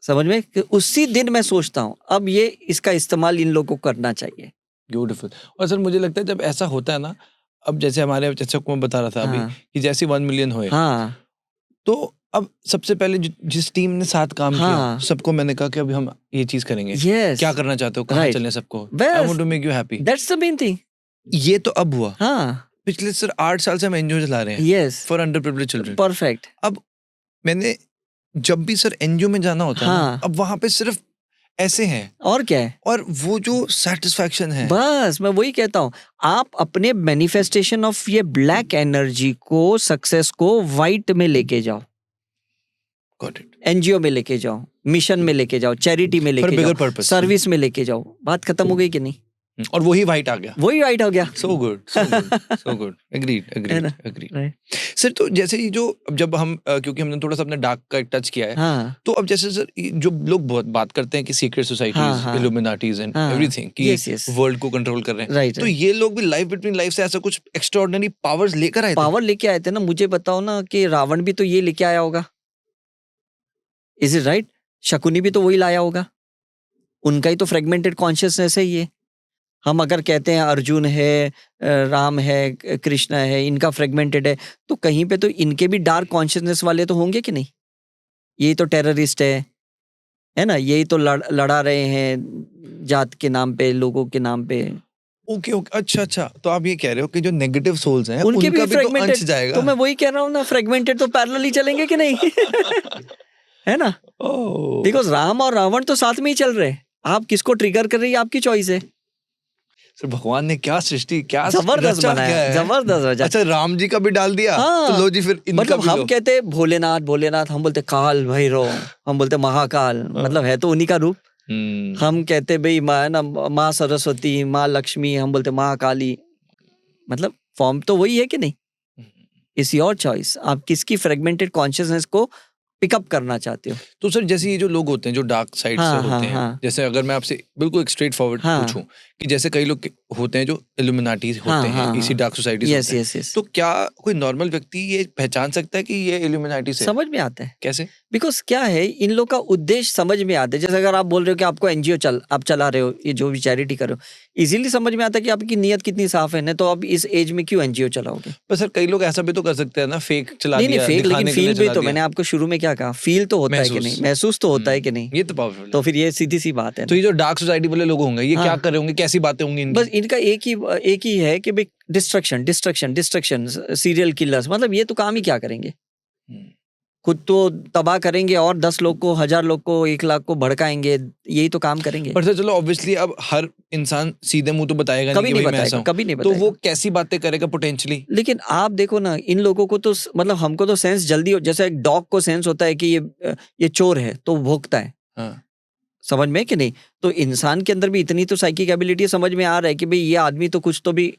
समझ में? कि उसी दिन मैं सोचता हूँ अब ये इसका इस्तेमाल इन लोगों को करना चाहिए। ब्यूटीफुल। और सर मुझे लगता है जब ऐसा होता है ना, अब जैसे हमारे जैसे को मैं बता रहा था अभी कि जैसे 1 मिलियन हुए, तो अब सबसे पहले जिस टीम ने साथ काम किया, सबको मैंने कहा कि अभी हम ये चीज करेंगे। क्या करना चाहते हो, कहाँ चलने सबको? I want to make you happy. That's the main thing. ये तो अब हुआ। पिछले सर 8 साल से हम एनजीओ चला रहे हैं for under privileged children. Perfect. अब मैंने जब भी सर एनजीओ में जाना होता है ना, अब वहां पे सिर्फ ऐसे हैं, और क्या है, और वो जो सेटिस्फैक्शन है, बस मैं वही कहता हूँ, आप अपने मैनिफेस्टेशन ऑफ ये ब्लैक एनर्जी को, सक्सेस को व्हाइट में लेके जाओ। Got it. एनजीओ में लेके जाओ, मिशन में लेके जाओ, चैरिटी में लेके जाओ, सर्विस में लेके जाओ। बात खत्म हो गई कि नहीं? और वही व्हाइट आ गया, वही व्हाइट हो गया। So good, so good. Agreed. Sir तो जैसे ये जो जब हम क्योंकि हमने थोड़ा सा अपने डार्क का टच किया है, तो अब जैसे सर जो लोग बहुत बात करते हैं कि secret societies, Illuminatis and everything कि वर्ल्ड को कंट्रोल कर रहे हैं, तो ये लोग भी लाइफ बिटवीन लाइफ से ऐसा कुछ एक्स्ट्राऑर्डिनरी पावर्स लेकर आए थे? पावर लेके आए थे ना। मुझे बताओ ना कि रावण भी तो ये लेके आया होगा, इज इट राइट? शकुनी भी तो वही लाया होगा, उनका ही तो फ्रेगमेंटेड कॉन्शियसनेस है ये। हम अगर कहते हैं अर्जुन है, राम है, कृष्ण है, इनका फ्रेगमेंटेड है, तो कहीं पे तो इनके भी डार्क कॉन्शियसनेस वाले तो होंगे कि नहीं? यही तो टेररिस्ट है ना, यही तो लड़ा रहे हैं जात के नाम पे, लोगों के नाम पे। ओके, अच्छा, तो आप ये कह रहे हो कि जो नेगेटिव सोल्स हैं उनका भी तो अंश जाएगा। तो मैं वही कह रहा हूँ ना, फ्रेगमेंटेड तो पैरेलल ही चलेंगे कि नहीं? है ना? बिकॉज राम और रावण तो साथ में ही चल रहे हैं। आप किसको ट्रिगर कर रही है, आपकी चॉइस है। सर भगवान ने क्या सृष्टि, क्या जबरदस्त बनाया है, जबरदस्त। अच्छा, राम जी का भी डाल दिया। तो लो जी, फिर इनका मतलब भी हम कहते भोलेनाथ, हम बोलते काल भैरव, हम बोलते महाकाल, मतलब है तो उन्हीं का रूप। हम कहते भाई माँ सरस्वती, माँ लक्ष्मी, हम बोलते महाकाली, मतलब फॉर्म तो वही है कि नहीं? इट्स योर चॉइस, आप किसकी फ्रेगमेंटेड कॉन्शियसनेस को पिकअप करना चाहते हो। तो सर जैसे ये जो लोग होते हैं जो डार्क साइड से हाँ, होते हाँ, हैं, हाँ। जैसे अगर मैं आपसे बिल्कुल एक स्ट्रेट फॉरवर्ड हाँ। पूछूं कि जैसे कई लोग होते हैं जो इल्यूमिनाटी होते हाँ, हैं, हाँ, इसी हाँ। डार्क सोसाइटीज यस होते हैं, यस यस, तो क्या कोई नॉर्मल व्यक्ति ये पहचान सकता है कि ये इल्यूमिनाटी से है? समझ में आता है। कैसे? बिकॉज क्या है, इन लोग का उद्देश्य समझ में आता है। जैसे अगर आप बोल रहे हो कि आपको एनजीओ आप चला रहे हो, ये जो भी चैरिटी कर रहे हो, इजीली समझ में आता है कि आपकी नीयत कितनी साफ है। नहीं तो आप इस एज में क्यों एनजीओ चलाओगे? पर सर कई लोग ऐसा भी तो कर सकते हैं ना, फेक चला नहीं दिया, फेक, लेकिन दिखाने के लिए फील भी चला तो दिया। मैंने आपको शुरू में क्या कहा, फील तो होता है कि नहीं, महसूस तो होता है कि नहीं। ये तो पावरफुल तो है। फिर ये सीधी सी बात है तो ना। ये जो डार्क सोसाइटी वाले लोग होंगे, ये हाँ। क्या कर रहे होंगे, कैसी बातें होंगी इनकी? बस इनका एक ही है कि भाई destruction destruction destruction, serial killers, मतलब ये तो काम ही क्या करेंगे, हम्म, खुद तो तबाह करेंगे और 10 लोग को, 1000 लोग को, 1 लाख को भड़काएंगे, यही तो काम करेंगे। पर सर चलो ऑब्वियसली अब हर इंसान सीधे मुंह तो बताएगा कभी नहीं नहीं कि भाई मैं ऐसा बताएगा, हूं। कभी नहीं तो बताएगा। वो कैसी बातें करेगा पोटेंशियली? लेकिन आप देखो ना, इन लोगों को तो मतलब हमको तो सेंस जल्दी जैसे एक डॉग को सेंस होता है कि ये चोर है तो वो भौंकता है, हाँ। समझ में कि नहीं। तो इंसान के अंदर भी इतनी तो साइकिक एबिलिटी समझ में आ रहा है कि भाई ये आदमी तो कुछ तो भी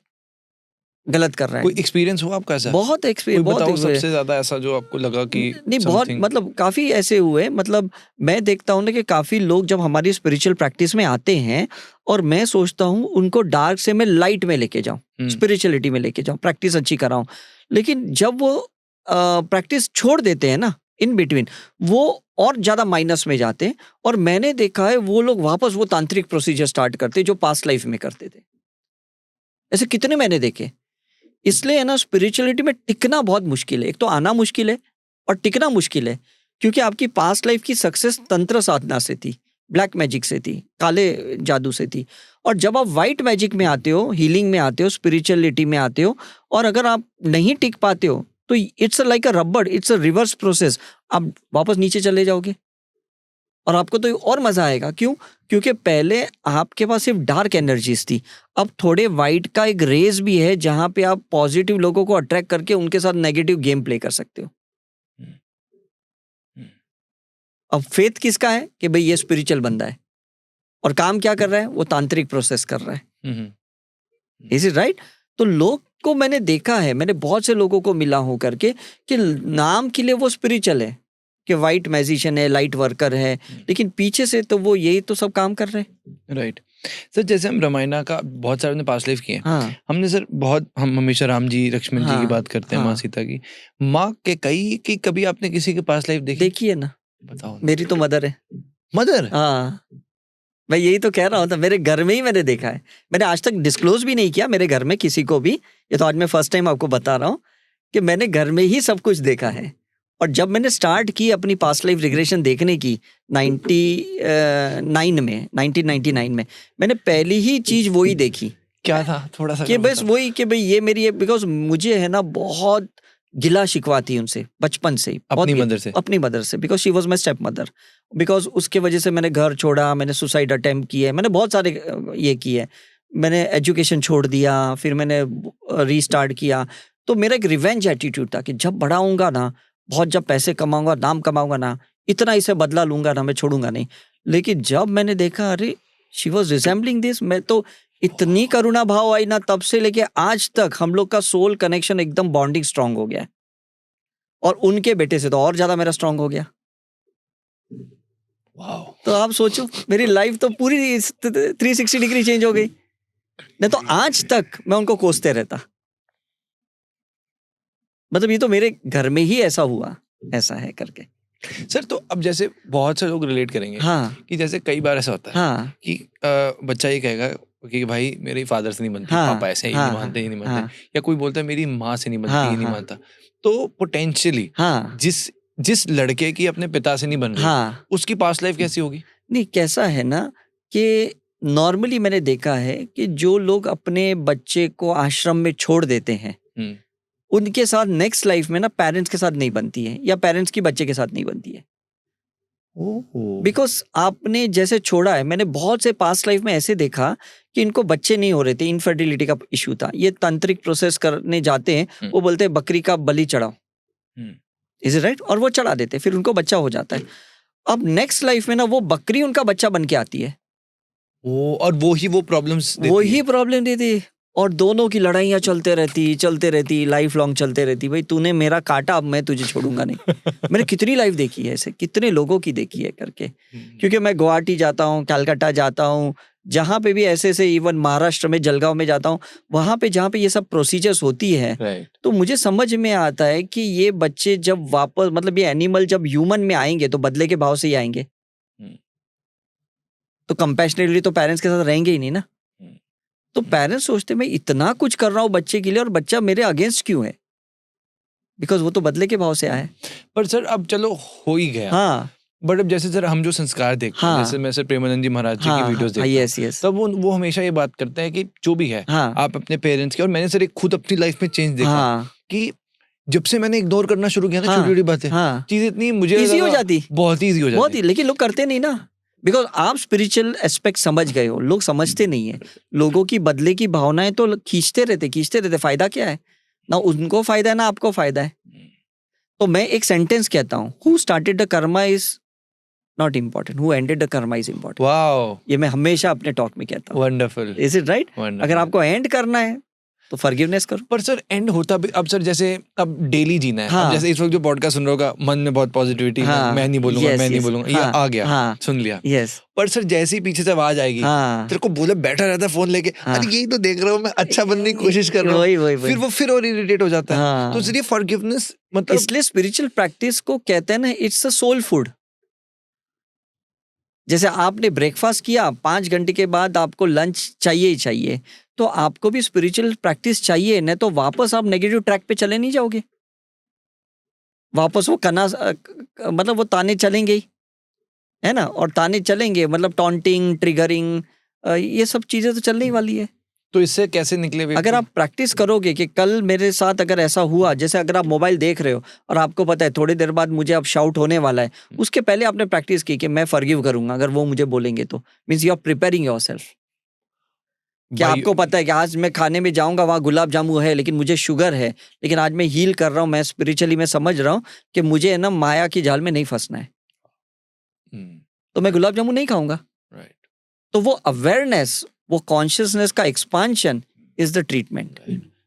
गलत कर रहा कोई है। एक्सपीरियंस हुआ आपका ऐसा? बहुत कोई एक्सपीरियंस, बहुत बताओ experience। सबसे ज्यादा ऐसा जो आपको लगा कि नहीं बहुत, something- मतलब काफी ऐसे हुए। मतलब मैं देखता हूँ ना कि काफी लोग जब हमारी स्पिरिचुअल प्रैक्टिस में आते हैं और मैं सोचता हूँ उनको डार्क से मैं लाइट में लेके जाऊँ, स्पिरिचुअलिटी में लेके जाऊँ, प्रैक्टिस अच्छी कराऊं, लेकिन जब वो प्रैक्टिस छोड़ देते हैं ना इन बिटवीन, वो और ज्यादा माइनस में जाते हैं। और मैंने देखा है वो लोग वापस वो तांत्रिक प्रोसीजर स्टार्ट करते जो पास्ट लाइफ में करते थे। ऐसे कितने मैंने देखे। इसलिए है ना, स्पिरिचुअलिटी में टिकना बहुत मुश्किल है। एक तो आना मुश्किल है और टिकना मुश्किल है, क्योंकि आपकी पास्ट लाइफ की सक्सेस तंत्र साधना से थी, ब्लैक मैजिक से थी, काले जादू से थी। और जब आप वाइट मैजिक में आते हो, हीलिंग में आते हो, स्पिरिचुअलिटी में आते हो, और अगर आप नहीं टिक पाते हो तो इट्स लाइक अ रबड़, इट्स अ रिवर्स प्रोसेस, आप वापस नीचे चले जाओगे। और आपको तो और मजा आएगा। क्यों? क्योंकि पहले आपके पास सिर्फ डार्क एनर्जीज थी, अब थोड़े वाइट का एक रेज भी है जहां पे आप पॉजिटिव लोगों को अट्रैक्ट करके उनके साथ नेगेटिव गेम प्ले कर सकते हो। अब फेथ किसका है कि भाई ये स्पिरिचुअल बंदा है और काम क्या कर रहा है, वो तांत्रिक प्रोसेस कर रहा है। Is it right? तो लोग को मैंने देखा है, मैंने बहुत से लोगों को मिला हूं करके कि नाम के लिए वो स्पिरिचुअल है, कि वाइट मैजिशियन है, लाइट वर्कर है, लेकिन पीछे से तो वो यही तो सब काम कर रहे हैं। राइट सर, जैसे हम रामायण का बहुत सारे पास्ट लाइफ किए हैं। हाँ हमने सर बहुत, हम हमेशा राम जी लक्ष्मण जी की हाँ, बात करते हैं, हाँ। माँ सीता की, माँ के कई की कभी आपने किसी के पास्ट लाइफ देखी? देखिए ना, बताओ ना। मेरी तो मदर है। मदर? हाँ, मैं यही तो कह रहा हूँ, तो मेरे घर में ही मैंने देखा है। मैंने आज तक डिस्क्लोज भी नहीं किया मेरे घर में किसी को भी, ये तो आज मैं फर्स्ट टाइम आपको बता रहा हूँ कि मैंने घर में ही सब कुछ देखा है। और जब मैंने स्टार्ट की अपनी पास्ट लाइफ रिग्रेशन देखने की 1999 में, मैंने पहली ही चीज वही देखी। क्या था थोड़ा सा कि बस वही कि भाई ये मेरी, बिकॉज मुझे है ना बहुत गिला शिकवा थी उनसे बचपन से ही, बहुत अपनी मदर से, because she was my step mother. Because उसके वजह से मैंने घर छोड़ा, मैंने सुसाइड अटेम्प्ट किए, मैंने बहुत सारे ये किए, मैंने एजुकेशन छोड़ दिया, फिर मैंने रीस्टार्ट किया। तो मेरा एक रिवेंज एटीट्यूड था कि जब बड़ा होऊंगा ना, बहुत जब पैसे कमाऊंगा, नाम कमाऊंगा ना, इतना इसे बदला लूंगा ना, मैं छोड़ूंगा नहीं। लेकिन जब मैंने देखा अरे शी वॉज रिसेंबलिंग दिस, मैं तो इतनी करुणा भाव आई ना, तब से लेके आज तक हम लोग का सोल कनेक्शन एकदम बॉन्डिंग स्ट्रांग हो गया है। और उनके बेटे से तो और ज्यादा मेरा स्ट्रांग हो गया। वाओ। तो आप सोचो, मेरी लाइफ तो पूरी 360 डिग्री चेंज हो गई। नहीं तो आज तक मैं उनको कोसते रहता। मतलब ये तो मेरे घर में ही ऐसा हुआ, ऐसा है करके। सर तो अब जैसे बहुत से लोग रिलेट करेंगे हाँ कि जैसे कई बार ऐसा होता है हाँ कि बच्चा ये कहेगा कि भाई मेरे फादर से नहीं बनती, हाँ, पापा ऐसे ही हाँ, नहीं मानते, ही नहीं मानते, हाँ, या कोई बोलता है मेरी माँ से नहीं बनती, हाँ, ही नहीं हाँ, मानता। तो पोटेंशियली हाँ जिस लड़के की अपने पिता से नहीं बन रही, हाँ। उसकी पास्ट लाइफ कैसी होगी? नहीं, कैसा है ना कि नॉर्मली मैंने देखा है कि जो लोग अपने बच्चे को आश्रम में छोड़ देते हैं, उनके साथ नेक्स्ट लाइफ में ना पेरेंट्स के साथ नहीं बनती है, या पेरेंट्स की बच्चे के साथ नहीं बनती है। बिकॉज आपने जैसे छोड़ा है, मैंने बहुत से पास्ट लाइफ में ऐसे देखा कि इनको बच्चे नहीं हो रहे थे, इनफर्टिलिटी का इशू था। ये तांत्रिक प्रोसेस करने जाते हैं, वो बोलते हैं बकरी का बलि चढ़ाओ, इज इट राइट? और वो चढ़ा देते, फिर उनको बच्चा हो जाता है। अब नेक्स्ट लाइफ में ना वो बकरी उनका बच्चा बन के आती है, और वो प्रॉब्लम्स वो ही प्रॉब्लम देती है। और दोनों की लड़ाइयाँ चलते रहती, लाइफ लॉन्ग चलते रहती। भाई तूने मेरा काटा, अब मैं तुझे छोड़ूंगा नहीं। मैंने कितनी लाइफ देखी है ऐसे, कितने लोगों की देखी है करके, क्योंकि मैं गुवाहाटी जाता हूँ, कलकत्ता जाता हूँ, जहाँ पे भी ऐसे इवन महाराष्ट्र में जलगांव में जाता हूँ, वहाँ पे जहाँ पे ये सब प्रोसीजर्स होती है, तो मुझे समझ में आता है कि ये बच्चे जब वापस, मतलब ये एनिमल जब ह्यूमन में आएंगे तो बदले के भाव से ही आएंगे, तो कंपैशनेटली तो पेरेंट्स के साथ रहेंगे ही नहीं ना। तो पेरेंट्स सोचते मैं इतना कुछ कर रहा हूँ बच्चे के लिए और बच्चा मेरे अगेंस्ट क्यों है, बिकॉज वो तो बदले के भाव से आया है। पर सर अब चलो हो ही गया, हाँ बट अब जैसे सर हम जो संस्कार देखते हैं, हाँ। जैसे मैं सर प्रेमानंद जी महाराज जी की वीडियोस देखता हूँ, यस यस, तब वो हमेशा ये बात करते हैं कि जो भी है हाँ आप अपने पेरेंट्स के, और मैंने सर एक खुद अपनी लाइफ में चेंज देखा हाँ कि जब से मैंने इग्नोर करना शुरू किया ना हाँ, छोटी छोटी बातें, हाँ, चीज इतनी मुझे इजी हो लगा जाती, बहुत ईजी हो बहुत जाती ही, लेकिन लोग करते नहीं ना, बिकॉज आप स्पिरिचुअल एस्पेक्ट समझ गए हो, लोग समझते नहीं है। लोगों की बदले की भावनाएं तो खींचते रहते, फायदा क्या है, ना उनको फायदा है ना आपको फायदा है। तो मैं एक सेंटेंस कहता हूँ, who started the Karma is not important, who ended the Karma is important. Wow, ये मैं हमेशा अपने टॉक में कहता हूँ। Wonderful, is it right? अगर आपको एंड करना है तो फॉरगिवनेस करो। पर सर एंड होता भी अब सर जैसे अब डेली जीना है, हाँ। अब जैसे इस वक्त जो पॉडकास्ट सुन रहे होगा, मन में बहुत पॉजिटिविटी, हाँ। मैं नहीं बोलूंगा, Yes, मैं नहीं yes, बोलूंगा, ये हाँ, आ गया, हाँ, सुन लिया। यस, पर सर जैसे ही पीछे से आवाज आएगी, हाँ, तेरे को बोले बैठा रहता है फोन लेके, हाँ। अरे यही तो देख रहा हूँ मैं, अच्छा बनने की कोशिश कर रहा वही हूँ, वही फिर वो फिर और इरिटेट हो जाता है। हाँ। तो इसलिए फॉरगिवनेस मतलब इसलिए स्पिरिचुअल प्रैक्टिस को कहते हैं ना, इट्स अ सोल फूड। जैसे आपने ब्रेकफास्ट किया, 5 घंटे के बाद आपको लंच चाहिए ही चाहिए, तो आपको भी स्पिरिचुअल प्रैक्टिस चाहिए, नहीं तो वापस आप नेगेटिव ट्रैक पे चले नहीं जाओगे, वापस वो मतलब वो ताने चलेंगे ही, है ना, और ताने चलेंगे मतलब टॉन्टिंग, ट्रिगरिंग, ये सब चीजें तो चलने ही वाली है। तो इससे कैसे निकले व्यक्ति? अगर आप प्रैक्टिस करोगे कि कल मेरे साथ अगर ऐसा हुआ, जैसे अगर आप मोबाइल देख रहे हो और आपको पता है थोड़ी देर बाद मुझे अब शाउट होने वाला है, उसके पहले आपने प्रैक्टिस की कि मैं फॉरगिव करूंगा अगर वो मुझे बोलेंगे, तो means you are preparing yourself. क्या भाई- आपको पता है कि आज मैं खाने में जाऊंगा, वहां गुलाब जामुन है लेकिन मुझे शुगर है, लेकिन आज मैं हील कर रहा हूँ, मैं स्पिरिचुअली मैं समझ रहा हूँ कि मुझे है ना माया की जाल में नहीं फंसना है, तो मैं गुलाब जामुन नहीं खाऊंगा। राइट। तो वो अवेयरनेस, वो कॉन्शियसनेस का एक्सपांशन इज द ट्रीटमेंट।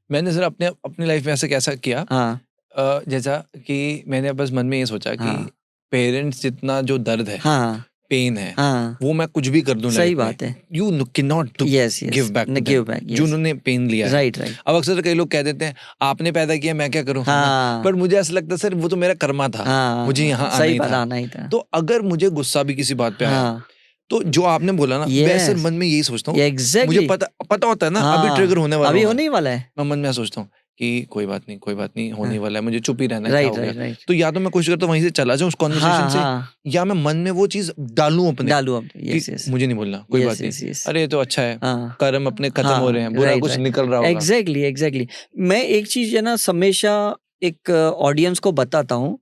मैंने सर अपनी लाइफ में ऐसा कैसा किया, हाँ जैसा कि मैंने बस मन में ये सोचा कि हाँ पेरेंट्स जितना जो दर्द है, हाँ पेन है, हाँ, वो मैं कुछ भी कर दूं, सही बात है। You can not yes yes, give back give back, जो उन्होंने पेन लिया है। राइट राइट, अब अक्सर कई लोग कह देते हैं आपने पैदा किया, मैं क्या करूं, हाँ पर मुझे ऐसा लगता है सर वो तो मेरा कर्मा था, हाँ, मुझे यहाँ आना सही ही बात, था। आना ही था। तो अगर मुझे गुस्सा भी किसी बात पे आया, हाँ तो जो आपने बोला ना, मैं सर Yes. मन में यही सोचता हूँ, एग्जैक्टली, मुझे पता होता है ना अभी ट्रिगर होने वाला अभी होगा। होने ही वाला है। मैं मन में सोचता हूँ कि कोई बात नहीं होने वाला है, मुझे चुप ही रहना है, क्या राइट हो राइट गया? राइट, तो या तो मैं कोशिश करता हूँ वहीं से चला जाऊँ उस कॉन्वर्सेशन से, या मैं मन में वो चीज डालूं अपने, डालू अब। कि यस यस, मुझे नहीं बोलना, कोई बात नहीं, अरे ये तो अच्छा है, हाँ कर्म अपने खत्म हो रहे हैं, बुरा कुछ निकल रहा होगा। Exactly exactly. मैं एक चीज है ना हमेशा एक ऑडियंस को बताता हूँ,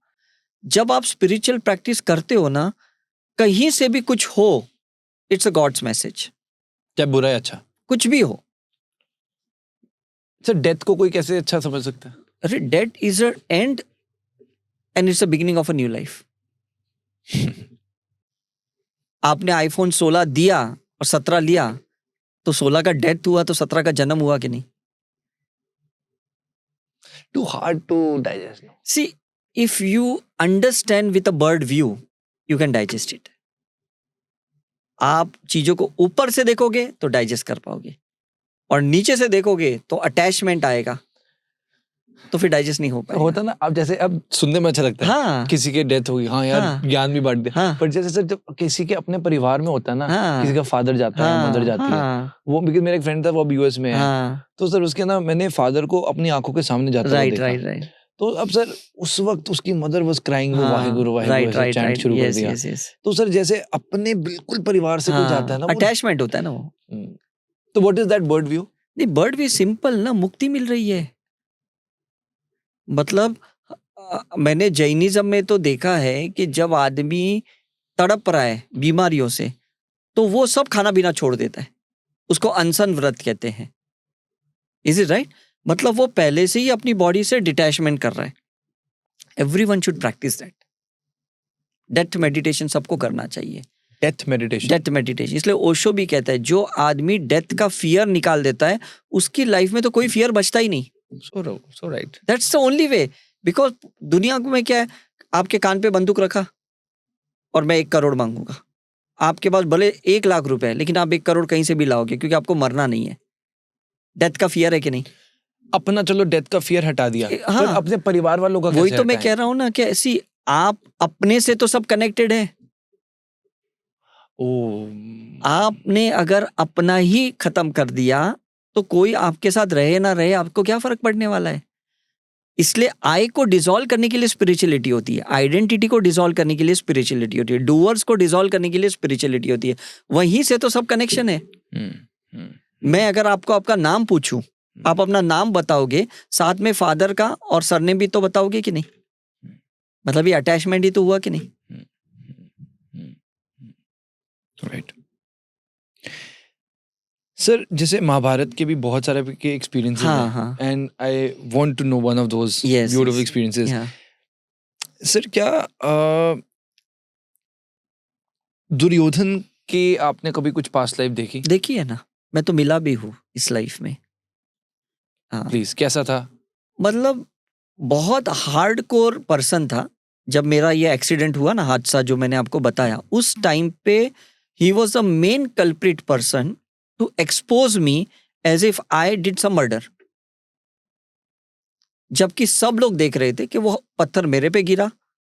जब आप स्पिरिचुअल प्रैक्टिस करते हो ना, कहीं से भी कुछ हो, इट्स अ गॉड्स मैसेज, चाहे बुरा है अच्छा। कुछ भी हो। सर डेथ को कोई कैसे अच्छा समझ सकता है? अरे death is a and and it's a beginning of a new life. आपने आईफोन 16 दिया और 17 लिया, तो 16 का डेथ हुआ तो 17 का जन्म हुआ कि नहीं? Too hard to digest. See, if you understand with a bird view, you can digest it. आप चीजों को ऊपर से देखोगे तो डाइजेस्ट कर पाओगे, और नीचे से देखोगे तो अटैचमेंट आएगा, तो फिर डाइजेस्ट नहीं हो पाएगा। होता ना, अब जैसे अब सुनने में अच्छा लगता है, हाँ किसी के डेथ होगी, हाँ यार हाँ, ज्ञान भी बांट दिया, हाँ, पर जैसे सर जब किसी के अपने परिवार में होता है ना, हाँ, किसी का फादर जाता है, हाँ, मदर जाती है, हाँ, वो बिकॉज मेरा एक फ्रेंड था वो अब यूएस में है, हाँ, तो सर उसके ना मैंने फादर को अपनी आंखों के सामने जाता हुआ राइट देखा। राइट राइट, तो अब सर उस वक्त उसकी मदर वाज क्राइंग, वो वाहिगुरु राइट वाहिगुरु ऐसे राइट चैंट राइट, शुरू कर यस दिया। यस यस, तो सर जैसे अपने बिल्कुल परिवार से कोई जाता है ना, अटैचमेंट होता है ना वो। तो what is that bird view? नहीं, बर्ड भी सिंपल ना, मुक्ति मिल रही है। मतलब मैंने जैनिज्म में तो देखा है कि जब आदमी तड़प रहा है बीमारियों से, तो वो सब खाना पीना छोड़ देता है, उसको अनशन व्रत कहते हैं। Is it right? मतलब वो पहले से ही अपनी बॉडी से डिटैचमेंट कर रहा है। Everyone should practice that. Death meditation सबको करना चाहिए। Death meditation. Death meditation. इसलिए ओशो भी कहता है जो आदमी डेथ का फियर निकाल देता है उसकी लाइफ में तो कोई फियर बचता ही नहीं। So right. That's the only way. Because दुनिया में क्या है, आपके कान पे बंदूक रखा और मैं 1 करोड़ मांगूंगा, आपके पास भले 1 लाख रुपए है लेकिन आप 1 करोड़ कहीं से भी लाओगे क्योंकि आपको मरना नहीं है। डेथ का फियर है कि नहीं? अपना चलो डेथ का फियर हटा दिया, हाँ। पर अपने परिवार वालों का वही कैसे तो मैं हटाएं? कह रहा हूँ ना कि ऐसी आप अपने से तो सब कनेक्टेड है। आपने अगर अपना ही खत्म कर दिया तो कोई आपके साथ रहे ना रहे आपको क्या फर्क पड़ने वाला है। इसलिए आई को डिसॉल्व करने के लिए स्पिरिचुअलिटी होती है, आइडेंटिटी को डिसॉल्व करने के लिए स्पिरिचुअलिटी होती है, डूअर्स को डिसॉल्व करने के लिए स्पिरिचुअलिटी होती है। वहीं से तो सब कनेक्शन है। मैं अगर आपको आपका नाम पूछूं, आप अपना नाम बताओगे, साथ में फादर का और सरनेम भी तो बताओगे कि नहीं? मतलब ये अटैचमेंट ही तो हुआ कि नहीं? राइट सर, जैसे महाभारत के भी बहुत सारे के एक्सपीरियंसेस हाँ, हाँ। हैं, and I want to know one of those Yes, beautiful yes. Experiences. Yeah. Sir, क्या दुर्योधन के आपने कभी कुछ पास्ट लाइफ देखी? देखी है ना, मैं तो मिला भी हूँ इस लाइफ में। हाँ, प्लीज, कैसा था? मतलब बहुत हार्डकोर पर्सन था। जब मेरा ये एक्सीडेंट हुआ ना, हादसा जो मैंने आपको बताया, उस टाइम पे he was the main culprit person to expose me as if I did some murder. जबकि सब लोग देख रहे थे कि वो पत्थर मेरे पे गिरा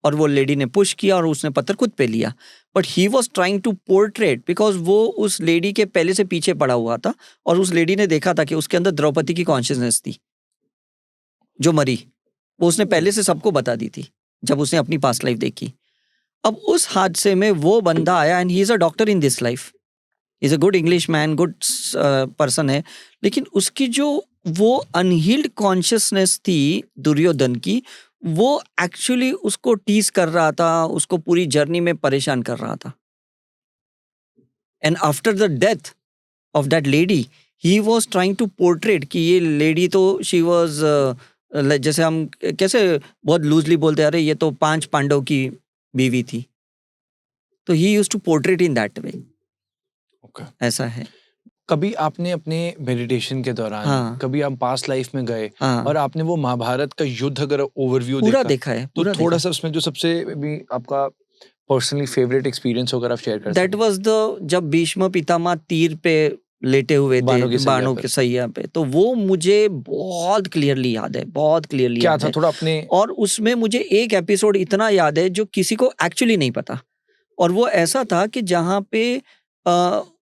और वो लेडी ने पुश किया और उसने पत्थर खुद पे लिया, but he was trying to portrait, because वो उस लेडी के पहले से पीछे पड़ा हुआ था और उस लेडी ने देखा था कि उसके अंदर द्रौपदी की कॉन्शियसनेस थी जो मरी, वो उसने पहले से सबको बता दी थी जब उसने अपनी पास्ट लाइफ देखी। अब उस हादसे में वो बंदा आया and he is a doctor in this life, is a good English man, good person है, लेकिन उसकी जो वो अनहील्ड कॉन्शियसनेस थी दुर्योधन की, वो एक्चुअली उसको टीज कर रहा था, उसको पूरी जर्नी में परेशान कर रहा था। And after the death of that lady he was trying to portrait कि ये लेडी तो शी वॉज, जैसे हम कैसे बहुत लूजली बोलते हैं, अरे ये तो 5 पांडव की बीवी थी, तो he used to portrait in that way. Okay. ऐसा है। कभी आपने अपने मेडिटेशन के दौरान हाँ। कभी आप पास्ट लाइफ में गए हाँ। और आपने वो महाभारत का युद्ध अगर ओवरव्यू पूरा देखा है, तो पूरा थोड़ा देखा। सा उसमें जो सबसे भी आपका पर्सनली फेवरेट एक्सपीरियंस होकर आप शेयर कर दैट वाज द, जब भीष्म पितामह तीर पे लेटे हुए बाणों की थे, सैया बाणों पे। के सैया पे, तो वो मुझे बहुत क्लियरली याद है, बहुत क्लियरली क्या याद था है। थोड़ा अपने और उसमें मुझे एक एपिसोड इतना याद है जो किसी को एक्चुअली नहीं पता, और वो ऐसा था कि जहाँ पे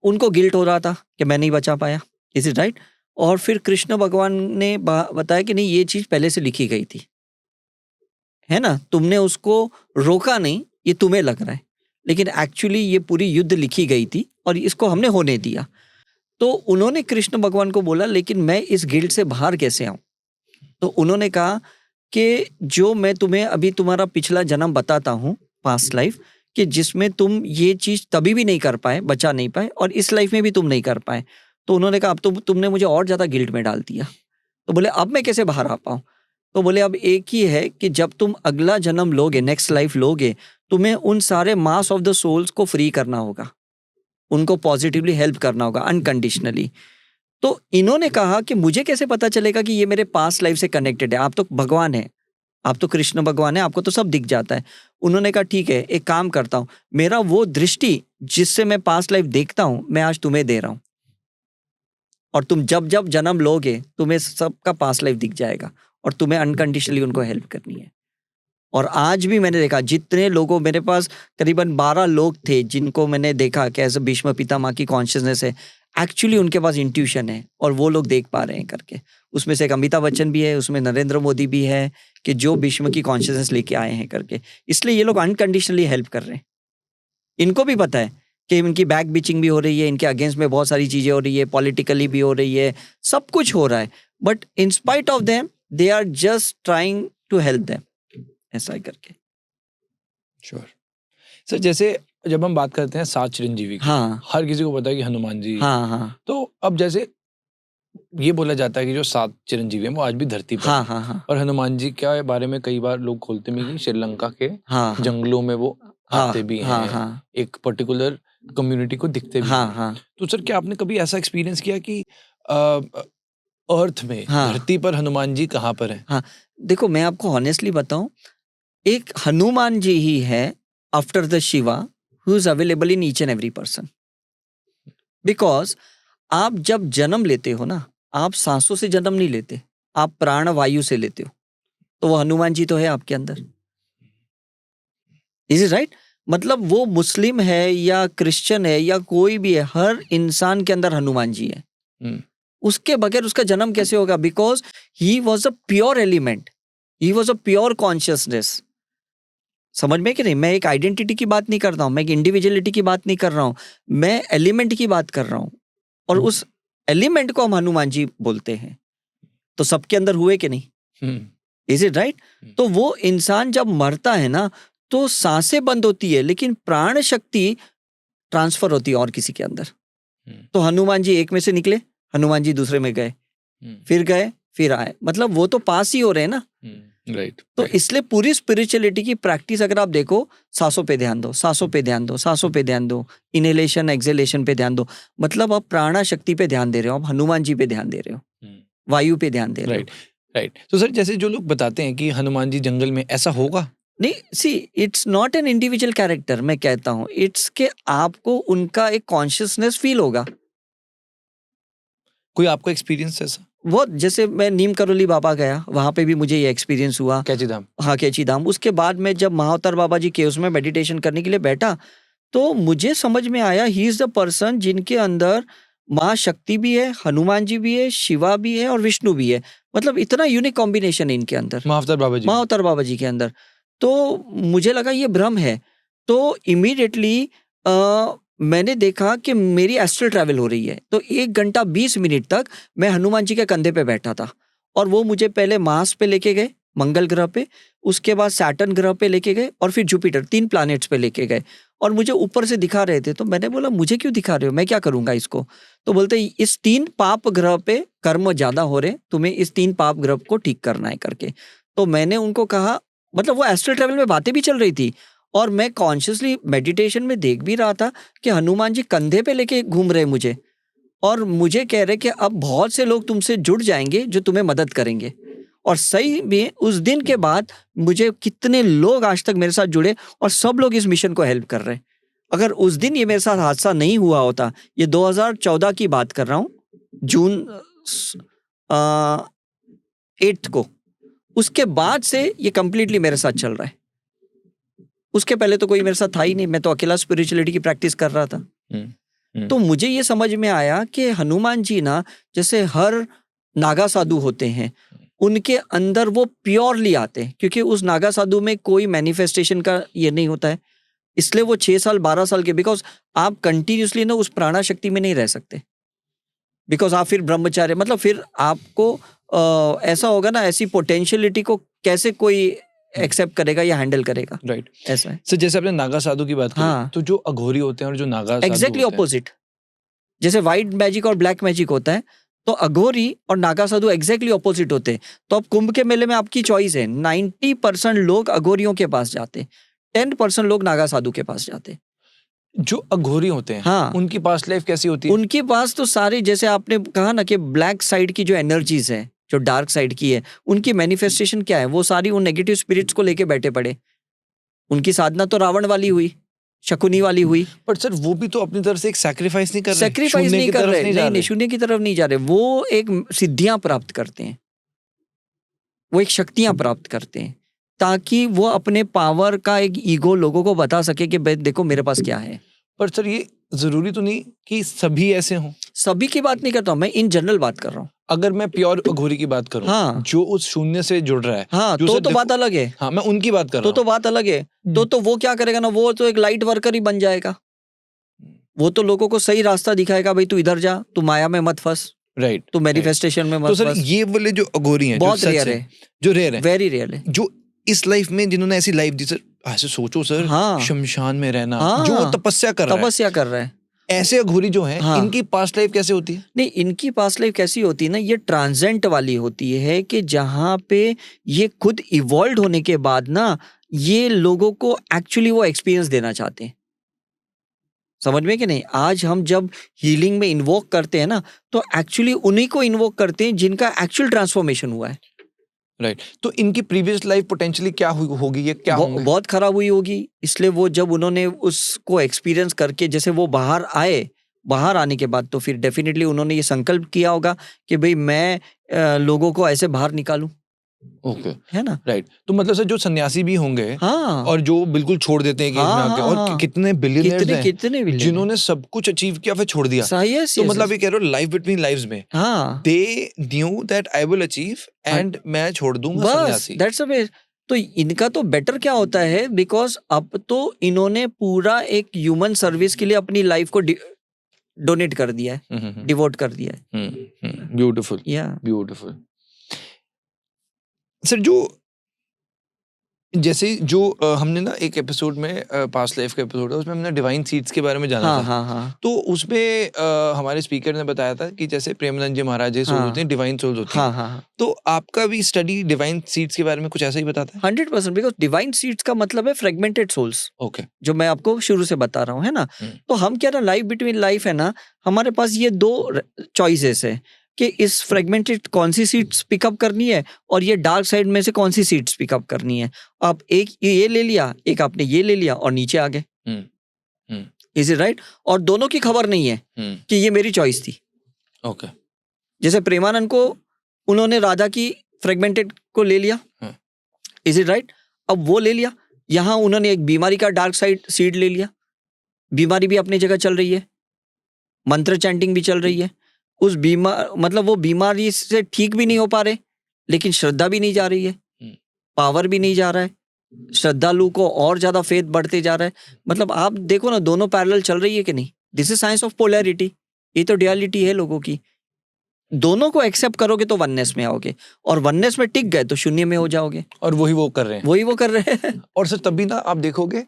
उनको गिल्ट हो रहा था कि मैं नहीं बचा पाया, इज इट राइट? और फिर कृष्ण भगवान ने बताया कि नहीं, ये चीज पहले से लिखी गई थी, है ना, तुमने उसको रोका नहीं, ये तुम्हें लग रहा है, लेकिन एक्चुअली ये पूरी युद्ध लिखी गई थी और इसको हमने होने दिया। तो उन्होंने कृष्ण भगवान को बोला, लेकिन मैं इस गिल्ट से बाहर कैसे आऊं? तो उन्होंने कहा कि जो मैं तुम्हें अभी तुम्हारा पिछला जन्म बताता हूं, पास्ट लाइफ, कि जिसमें तुम ये चीज तभी भी नहीं कर पाए, बचा नहीं पाए, और इस लाइफ में भी तुम नहीं कर पाए। तो उन्होंने कहा अब तो तुमने मुझे और ज्यादा गिल्ट में डाल दिया। तो बोले अब मैं कैसे बाहर आ पाऊं? तो बोले अब एक ही है कि जब तुम अगला जन्म लोगे, नेक्स्ट लाइफ लोगे, तुम्हें उन सारे मास ऑफ द सोल्स को फ्री करना होगा, उनको पॉजिटिवली हेल्प करना होगा अनकंडीशनली। तो इन्होंने कहा कि मुझे कैसे पता चलेगा कि ये मेरे पास्ट लाइफ से कनेक्टेड है? आप तो भगवान है, आप तो कृष्ण भगवान है, आपको तो सब दिख जाता है। उन्होंने कहा ठीक है, एक काम करता हूं, मेरा वो दृष्टि जिससे मैं पास्ट लाइफ देखता हूं, मैं आज तुम्हें दे रहा हूं, और तुम जब जब जन्म लोगे तुम्हें सबका पास्ट लाइफ दिख जाएगा और तुम्हें अनकंडीशनली उनको हेल्प करनी है। और आज भी मैंने देखा जितने लोगों, मेरे पास करीबन 12 लोग थे जिनको मैंने देखा कि ऐसे भीष्म पितामह की कॉन्शियसनेस है, एक्चुअली उनके पास इंट्यूशन है और वो लोग देख पा रहे हैं करके। उसमें से एक अमिताभ बच्चन भी है, उसमें नरेंद्र मोदी भी है, कि जो भीष्म की कॉन्शियसनेस लेके आए हैं करके। इसलिए ये लोग अनकंडीशनली हेल्प कर रहे हैं। इनको भी पता है कि इनकी बैक बिचिंग भी हो रही है, इनके अगेंस्ट में बहुत सारी चीजें हो रही है, पॉलिटिकली भी हो रही है, सब कुछ हो रहा है, but in spite of them they are just trying to help them, ऐसा ही करके। श्योर सर, जैसे जब हम बात करते हैं 7 चिरंजीवी की, हाँ हर किसी को पता है कि हनुमान जी, हाँ हाँ तो अब जैसे ये बोला जाता है कि जो 7 चिरंजीवी हैं वो आज भी धरती पर हाँ हैं। हाँ हाँ और हनुमान जी के बारे में कई बार लोग खोलते में कि श्रीलंका के हाँ जंगलों में वो हाँ आते भी हाँ हैं, हाँ एक पर्टिकुलर कम्युनिटी को दिखते भी हाँ हैं। हाँ तो सर क्या आपने कभी ऐसा एक्सपीरियंस किया कि अर्थ में, हाँ धरती पर हनुमान जी कहाँ पर हैं? हाँ देखो, मैं आपको ऑनेस्टली बताऊं, एक हनुमान जी ही है after the Shiva who is available in each and every person. Because आप जब जन्म लेते हो ना, आप सांसों से जन्म नहीं लेते, आप प्राण वायु से लेते हो। तो वो हनुमान जी तो है आपके अंदर। Is it right? मतलब वो मुस्लिम है या क्रिश्चियन है या कोई भी है, हर इंसान के अंदर हनुमान जी है। हम्म, उसके बगैर उसका जन्म कैसे होगा? Because he was a pure element, he was a pure consciousness. समझ में कि नहीं? मैं एक आइडेंटिटी की बात नहीं कर रहा हूं, मैं एक इंडिविजुअलिटी की बात नहीं कर रहा हूं, मैं एलिमेंट की बात कर रहा हूं। और उस एलिमेंट को हम हनुमान जी बोलते हैं। तो सबके अंदर हुए कि नहीं? हम्म, इज इट राइट? तो वो इंसान जब मरता है ना, तो सांसें बंद होती है, लेकिन प्राण शक्ति ट्रांसफर होती है और किसी के अंदर। हम्म, तो हनुमान जी एक में से निकले, हनुमान जी दूसरे में गए, फिर गए, फिर आए। मतलब वो तो पास ही हो रहे हैं ना। राइट। तो इसलिए पूरी स्पिरिचुअलिटी की प्रैक्टिस अगर आप देखो, सांसों पे ध्यान दो, सांसों पे ध्यान दो, सांसों पे ध्यान दो, इनहेलेशन एक्सहेलेशन पे ध्यान दो। मतलब आप प्राणा शक्ति पे ध्यान दे रहे हो, आप हनुमान जी पे ध्यान दे रहे हो, वायु पे ध्यान दे रहे हो। Right, right. तो सर जैसे जो लोग बताते हैं कि हनुमान जी जंगल में, ऐसा होगा? नहीं, see it's not an individual character. मैं कहता हूं इट्स के आपको उनका एक कॉन्शियसनेस फील होगा। कोई आपका एक्सपीरियंस ऐसा? वो जैसे मैं नीम करोली बाबा गया, वहां पे भी मुझे ये एक्सपीरियंस हुआ। कैची धाम? हाँ, कैची धाम। उसके बाद में जब महाअवतार बाबा जी के उसमें मेडिटेशन करने के लिए बैठा, तो मुझे समझ में आया ही इज द पर्सन जिनके अंदर माँ शक्ति भी है, हनुमान जी भी है, शिवा भी है और विष्णु भी है। मतलब इतना यूनिक कॉम्बिनेशन है इनके अंदर, महाअवतार बाबा जी? महाअवतार बाबा जी के अंदर। तो मुझे लगा ये भ्रम है। तो इमीडिएटली मैंने देखा कि मेरी एस्ट्रल ट्रैवल हो रही है। तो 1 घंटा 20 मिनट तक मैं हनुमान जी के कंधे पे बैठा था, और वो मुझे पहले मार्स पे लेके गए, मंगल ग्रह पे, उसके बाद सैटर्न ग्रह पे लेके गए, और फिर जुपिटर, 3 प्लैनेट्स पे लेके गए, और मुझे ऊपर से दिखा रहे थे। तो मैंने बोला मुझे क्यों दिखा रहे हो, मैं क्या करूंगा इसको? तो बोलते इस 3 पाप ग्रह पे कर्म ज्यादा हो रहे, तुम्हें इस 3 पाप ग्रह को ठीक करना है करके। तो मैंने उनको कहा, मतलब वो एस्ट्रल ट्रैवल में बातें भी चल रही थी, और मैं कॉन्शियसली मेडिटेशन में देख भी रहा था कि हनुमान जी कंधे पे लेके घूम रहे मुझे, और मुझे कह रहे कि अब बहुत से लोग तुमसे जुड़ जाएंगे जो तुम्हें मदद करेंगे। और सही में उस दिन के बाद मुझे कितने लोग आज तक मेरे साथ जुड़े, और सब लोग इस मिशन को हेल्प कर रहे हैं। अगर उस दिन ये मेरे साथ हादसा नहीं हुआ होता, ये 2014 की बात कर रहा हूँ, जून 8 को, उसके बाद से ये कंप्लीटली मेरे साथ चल रहा है। उसके पहले तो कोई मेरे साथ था ही नहीं, मैं तो अकेला स्पिरिचुअलिटी की प्रैक्टिस कर रहा था। तो मुझे ये समझ में आया कि हनुमान जी ना, जैसे हर नागा साधु होते हैं, उनके अंदर वो प्योरली आते हैं, क्योंकि उस नागा साधु में कोई मैनिफेस्टेशन का ये नहीं होता है। इसलिए वो 6 साल 12 साल के, बिकॉज आप कंटिन्यूसली ना उस प्राणा शक्ति में नहीं रह सकते, बिकॉज आप फिर ब्रह्मचार्य, मतलब फिर आपको ऐसा होगा ना, ऐसी पोटेंशियलिटी को कैसे कोई एक्सेप्ट करेगा या हैंडल करेगा? राइट। ऐसा है। सर जैसे आपने नागा साधु की बात की, हाँ। तो जो अघोरी होते हैं और जो नागा साधु एग्जैक्टली होते हैं, ऑपोजिट। जैसे व्हाइट मैजिक और ब्लैक मैजिक होता है, तो अघोरी और नागा साधु एग्जैक्टली ऑपोजिट होते हैं। तो अब कुंभ के मेले में आपकी चॉइस है, 90% लोग अघोरियों के पास जाते, 10% लोग नागा साधु के पास जाते। जो अघोरी होते हैं, हाँ। उनकी पास्ट लाइफ कैसी होती है? उनके पास तो सारे, जैसे आपने कहा ना कि ब्लैक साइड की जो एनर्जीज है, जो डार्क साइड की है, उनकी मैनिफेस्टेशन क्या है? वो सारी उन नेगेटिव स्पिरिट्स को लेके बैठे पड़े। उनकी साधना तो रावण वाली हुई, शकुनी वाली हुई। पर सर वो भी तो अपनी तरफ से एक सैक्रिफाइस नहीं कर रहे, सैक्रिफाइस शून्य नहीं की कर तरफ रहे, नहीं जा नहीं रहे। शून्य की तरफ नहीं जा रहे। वो एक सिद्धियां प्राप्त करते हैं, वो एक शक्तियां प्राप्त करते हैं, ताकि वो अपने पावर का एक ईगो लोगों को बता सके कि भाई देखो मेरे पास क्या है। पर सर ये जरूरी तो नहीं कि सभी ऐसे हों। सभी की बात नहीं करता हूं मैं, इन जनरल बात कर रहा हूँ। अगर मैं प्योर अघोरी की बात करूं, हाँ। जो उस शून्य से जुड़ रहा है, हाँ, जो तो सर बात देखो- अलग है। हाँ, मैं उनकी बात कर रहा तो बात अलग है। तो वो क्या करेगा ना, वो तो एक लाइट वर्कर ही बन जाएगा। वो तो लोगों को सही रास्ता दिखाएगा, भाई तू इधर जा, तू माया में मत फंस, राइट, तू मैनिफेस्टेशन में तो मत सर फंस। ये वाले जो अघोरी हैं, जो बहुत सच रेयर है, है, जो रेयर है, वेरी रेयर है। जो इस लाइफ में जिन्होंने ऐसी लाइफ दी, सर ऐसे सोचो सर, हाँ। शमशान में रहना, हाँ। जो वो तपस्या कर रहा है, तपस्या कर रहा है। ऐसे अघोरी जो हैं, हाँ। इनकी पास्ट लाइफ कैसे होती है? नहीं, इनकी पास्ट लाइफ कैसी होती है ना, ये ट्रांजेंट वाली होती है, कि जहाँ पे ये खुद इवॉल्व होने के बाद ना, ये लोगों को एक्चुअली वो एक्सपीरियंस देना चाहते हैं। समझ में कि नहीं? आज हम जब हीलिंग में इन्वोक करते हैं ना, तो एक्चुअली उन्हीं को इन्वोक करते हैं जिनका एक्चुअल ट्रांसफॉर्मेशन हुआ है। राइट, तो इनकी प्रीवियस लाइफ पोटेंशियली क्या होगी, ये क्या होंगे? बहुत खराब हुई होगी, इसलिए वो जब उन्होंने उसको एक्सपीरियंस करके जैसे वो बाहर आए, बाहर आने के बाद तो फिर डेफिनेटली उन्होंने ये संकल्प किया होगा कि भाई मैं लोगों को ऐसे बाहर निकालूं, ओके, है ना? राइट। तो मतलब सर जो सन्यासी भी होंगे हाँ, और जो बिल्कुल छोड़ देते हैं कि हाँ, इसमें आके, हाँ, और हाँ। कितने बिलियनर्स हैं कितने भी जिन्होंने सब कुछ अचीव किया फिर छोड़ दिया। सही है, तो मतलब ये कह रहे हो लाइफ बिटवीन लाइव्स में हाँ, they knew that I will achieve and मैं छोड़ दूंगा बस सन्यासी। That's way. तो इनका तो बेटर क्या होता है, बिकॉज अब तो इन्होंने पूरा एक ह्यूमन सर्विस के लिए अपनी लाइफ को डोनेट कर दिया है, डिवोट कर दिया है। ब्यूटीफुल, या ब्यूटीफुल। सर जो जैसे जो हमने ना एक एपिसोड में पास्ट लाइफ का एपिसोड है, उसमें हमने डिवाइन सीड्स के बारे में जाना हाँ था। हाँ हाँ तो उसमें हमारे स्पीकर ने बताया था कि जैसे प्रेमानंद जी महाराज जी सोल हाँ। होते हैं, डिवाइन सोल्स होती हैं। हाँ हाँ तो आपका भी स्टडी डिवाइन सीड्स के बारे में कुछ ऐसा ही बताता है? 100%, बिकॉज डिवाइन सीड्स का मतलब है फ्रेगमेंटेड सोल्स, ओके, जो मैं आपको शुरू से बता रहा हूँ, है ना? तो हम क्या ना, लाइफ बिटवीन लाइफ है ना, हमारे पास ये दो चॉइसेस है कि इस फ्रेगमेंटेड कौन सी सीड्स पिकअप करनी है और ये डार्क साइड में से कौन सी सीड्स पिकअप करनी है। आप एक ये ले लिया, एक आपने ये ले लिया और नीचे आ गए। Is it right? और दोनों की खबर नहीं है कि ये मेरी चॉइस थी। ओके, जैसे प्रेमानंद को उन्होंने राधा की फ्रेगमेंटेड को ले लिया, इज इट राइट? अब वो ले लिया, यहाँ उन्होंने एक बीमारी का डार्क साइड सीड ले लिया, बीमारी भी अपनी जगह चल रही है, मंत्र चैंटिंग भी चल रही है, उस मतलब वो बीमारी से ठीक भी नहीं हो पा रहे, लेकिन श्रद्धा भी नहीं जा रही है, पावर भी नहीं जा रहा है, श्रद्धालु को और ज्यादा फेथ बढ़ते जा रहा है। मतलब आप देखो ना, दोनों पैरेलल चल रही है कि नहीं? This is science of polarity. ये तो डुअलिटी है लोगों की। दोनों को एक्सेप्ट करोगे तो वननेस में आओगे, और वननेस में टिक गए तो शून्य में हो जाओगे। और वही वो कर रहे हैं, वही वो कर रहे हैं। और सर तभी ना आप देखोगे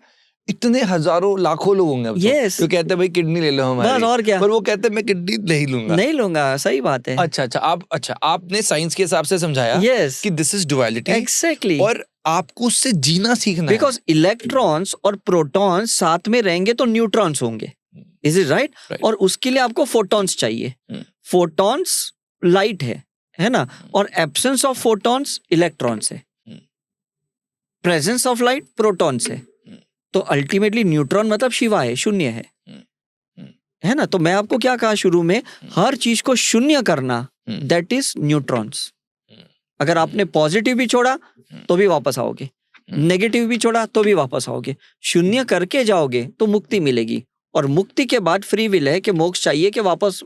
इतने हजारों लाखों लोग होंगे अब तो, Yes. जो कहते हैं भाई किडनी ले लो हमारी, बस और क्या, पर वो कहते हैं मैं किडनी नहीं लूंगा। नहीं लूंगा, सही बात है। अच्छा, आपने साइंस के हिसाब से समझाया यस, कि दिस इज डुअलिटी, एग्जैक्टली, और आपको उससे जीना सीखना है। बिकॉज इलेक्ट्रॉन्स और प्रोटॉन्स साथ में रहेंगे तो न्यूट्रॉन्स होंगे, इज इट राइट? और उसके लिए आपको फोटॉन्स चाहिए। फोटॉन्स लाइट है ना? और एब्सेंस ऑफ फोटॉन्स इलेक्ट्रॉन्स है, प्रेजेंस ऑफ लाइट प्रोटॉन्स है। तो अल्टीमेटली न्यूट्रॉन मतलब शिवा है, शून्य है ना? तो मैं आपको क्या कहा शुरू में, हर चीज को शून्य करना, दैट इज न्यूट्रॉन्स। अगर आपने पॉजिटिव भी छोड़ा तो भी वापस आओगे, नेगेटिव भी छोड़ा तो भी वापस आओगे। शून्य करके जाओगे तो मुक्ति मिलेगी, और मुक्ति के बाद फ्री विल है कि मोक्ष चाहिए कि वापस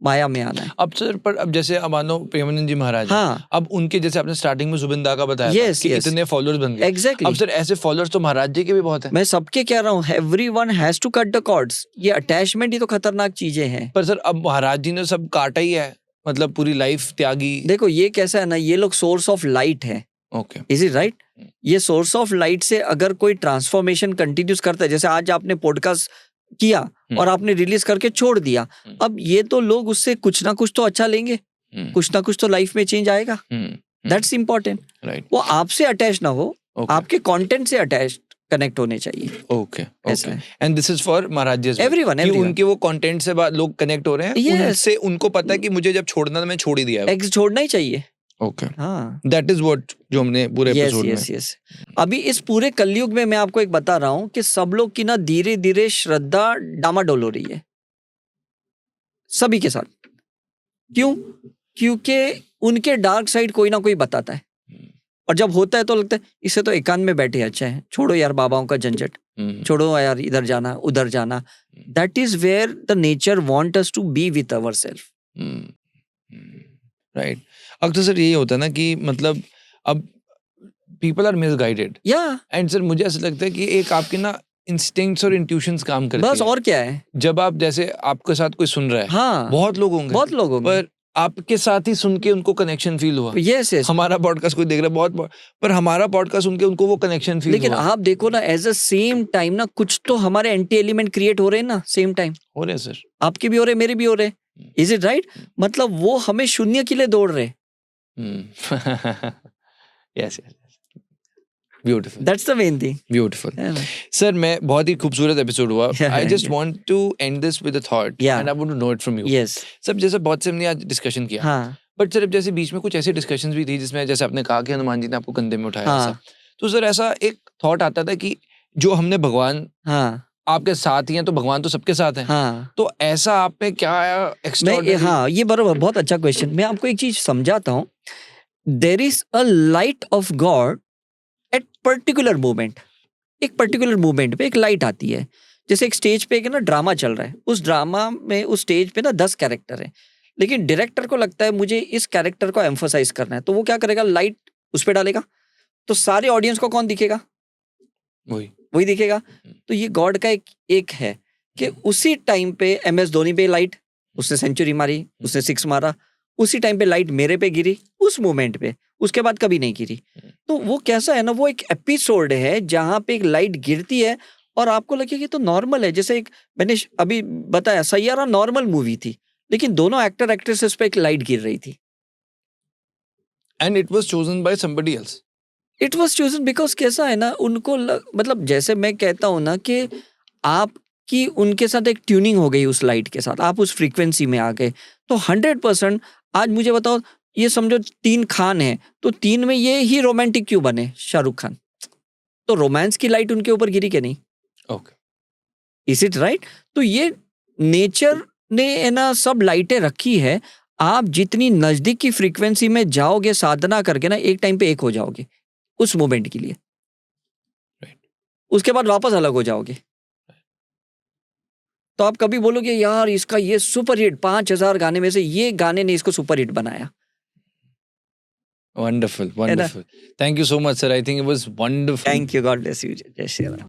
माया में आना है। अब सर पर अब जैसे अब मानो प्रेमानंद जी महाराज हैं, हाँ, अब उनके जैसे आपने स्टार्टिंग में जुबिंदा का बताया था Yes, कि yes. इतने फॉलोअर्स बन गए। एग्जैक्टली। अब सर ऐसे फॉलोअर्स तो महाराज जी के भी बहुत हैं। मैं सबके कह रहा हूँ, everyone has to cut the cords. ये अटैचमेंट ही तो खतरनाक चीजें हैं। पर सर अब महाराज जी ने सब काटा ही है, मतलब पूरी लाइफ त्यागी। देखो ये कैसा है ना, ये लोग सोर्स ऑफ लाइट है, ओके, इज इट राइट? ये सोर्स ऑफ लाइट से अगर कोई ट्रांसफॉर्मेशन कंटिन्यूस करता है, जैसे आज आपने पॉडकास्ट किया और आपने रिलीज करके छोड़ दिया, अब ये तो लोग उससे कुछ ना कुछ तो अच्छा लेंगे, कुछ ना कुछ तो लाइफ में चेंज आएगा। That's important, right? वो आपसे अटैच ना हो, आपके कंटेंट से अटैच कनेक्ट होने चाहिए। Okay, and this is for Maharaj ji, everyone, उनके वो कंटेंट से लोग कनेक्ट हो रहे हैं। Yes. उनसे उनको पता है कि मुझे जब छोड़ना था मैं छोड़ ही दिया है। छोड़ना ही चाहिए। ओके, हाँ, दैट इज व्हाट जो हमने पूरे एपिसोड में। यस। अभी इस पूरे कलयुग में मैं आपको एक बता रहा हूँ कि सब लोग की ना धीरे धीरे श्रद्धा डामाडोल हो रही है, सभी के साथ। क्यों? क्योंकि उनके डार्क साइड कोई ना कोई बताता है, और जब होता है तो लगता है इससे तो एकांत में बैठे अच्छा है, छोड़ो यार बाबाओं का झंझट, छोड़ो यार इधर जाना उधर जाना। That is where the nature want us to be with ourself, right? अक्सर सर यही होता है ना कि मतलब अब पीपल आर मिसगाइडेड, या एंड सर मुझे ऐसा लगता है कि एक आपके ना इंस्टिंक्ट्स और इंट्यूशंस काम करती बस, है। और क्या है? जब आप जैसे आपके साथ कोई सुन रहा है, हाँ, बहुत लोग होंगे, पर आपके साथ ही सुन के उनको कनेक्शन फील हुआ। यस, हमारा पॉडकास्ट कोई देख रहा है बहुत, पर हमारा पॉडकास्ट सुन के उनको वो कनेक्शन फील लेकिन हुआ। आप देखो ना, एज अ सेम टाइम ना कुछ तो हमारे एंटी एलिमेंट क्रिएट हो रहे हैं ना, सेम टाइम हो रहे हैं सर, आपके भी हो रहे, मेरे भी हो रहे, इज इट राइट? मतलब वो हमें शून्य के लिए दौड़ रहे। Yes, beautiful, that's the main thing. Beautiful. Sir, मैं बहुत ही खूबसूरत एपिसोड हुआ। I just Yeah. Want to end this with a thought Yeah. And I want to know it from you. Yes. सब जैसे बहुत से हमने आज डिस्कशन किया, हाँ बट सर अब जैसे बीच में कुछ ऐसी डिस्कशंस भी थी जिसमें जैसे आपने कहा कि हनुमान जी ने आपको कंधे में उठाया, हाँ ऐसा तो सर ऐसा एक थॉट आता था कि जो हमने भगवान हाँ आपके साथ ही हैं तो भगवान तो सबके साथ हैं, हाँ। तो ऐसा आप में क्या आया मैं एक्स्ट्राऑर्डिनरी? हाँ, ये बराबर, बहुत अच्छा क्वेश्चन। मैं आपको एक चीज समझाता हूँ। There is a light of God at particular moment. एक पर्टिकुलर मोमेंट पे एक लाइट आती है। जैसे एक स्टेज पे एक ना ड्रामा चल रहा है, उस ड्रामा में उस स्टेज पे ना 10 कैरेक्टर हैं, लेकिन डायरेक्टर को लगता है मुझे इस कैरेक्टर को एम्फोसाइज करना है, तो वो क्या करेगा, लाइट उस पे डालेगा, तो सारे ऑडियंस को कौन दिखेगा, वही दिखेगा। तो ये गॉड का एक है कि उसी टाइम पे MS धोनी पे लाइट, उसने सेंचुरी मारी, उसने 6 मारा, उसी टाइम पे लाइट मेरे पे गिरी उस मोमेंट पे, उसके बाद कभी नहीं गिरी। तो वो कैसा है ना, वो एक एपिसोड है जहां पे एक लाइट गिरती है और आपको लगे कि तो नॉर्मल है। जैसे एक मैंने अभी बताया, सैयारा नॉर्मल मूवी थी, लेकिन दोनों एक्टर एक्ट्रेसेस पे एक लाइट गिर रही थी। And it was chosen by somebody else. It was chosen because कैसा है ना, उनको मतलब जैसे मैं कहता हूँ ना कि आपकी उनके साथ एक ट्यूनिंग हो गई उस लाइट के साथ, आप उस फ्रीक्वेंसी में आ गए। तो 100%। आज मुझे बताओ, ये समझो 3 खान है, तो 3 में ये ही रोमांटिक क्यों बने, शाहरुख खान? तो रोमांस की लाइट उनके ऊपर गिरी कि नहीं? Okay, is it right? तो ये नेचर ने है ना सब लाइटें रखी है। आप जितनी नजदीक की फ्रीक्वेंसी में जाओगे साधना करके ना, एक टाइम पे एक हो जाओगे उस मोमेंट के लिए। Right. उसके बाद वापस अलग हो जाओगे। तो आप कभी बोलोगे यार इसका ये सुपर हिट, 5000 गाने में से ये गाने ने इसको सुपर हिट बनाया। Wonderful, wonderful. Thank you so much sir, I think it was wonderful. Thank you, God bless you. जय श्री राम।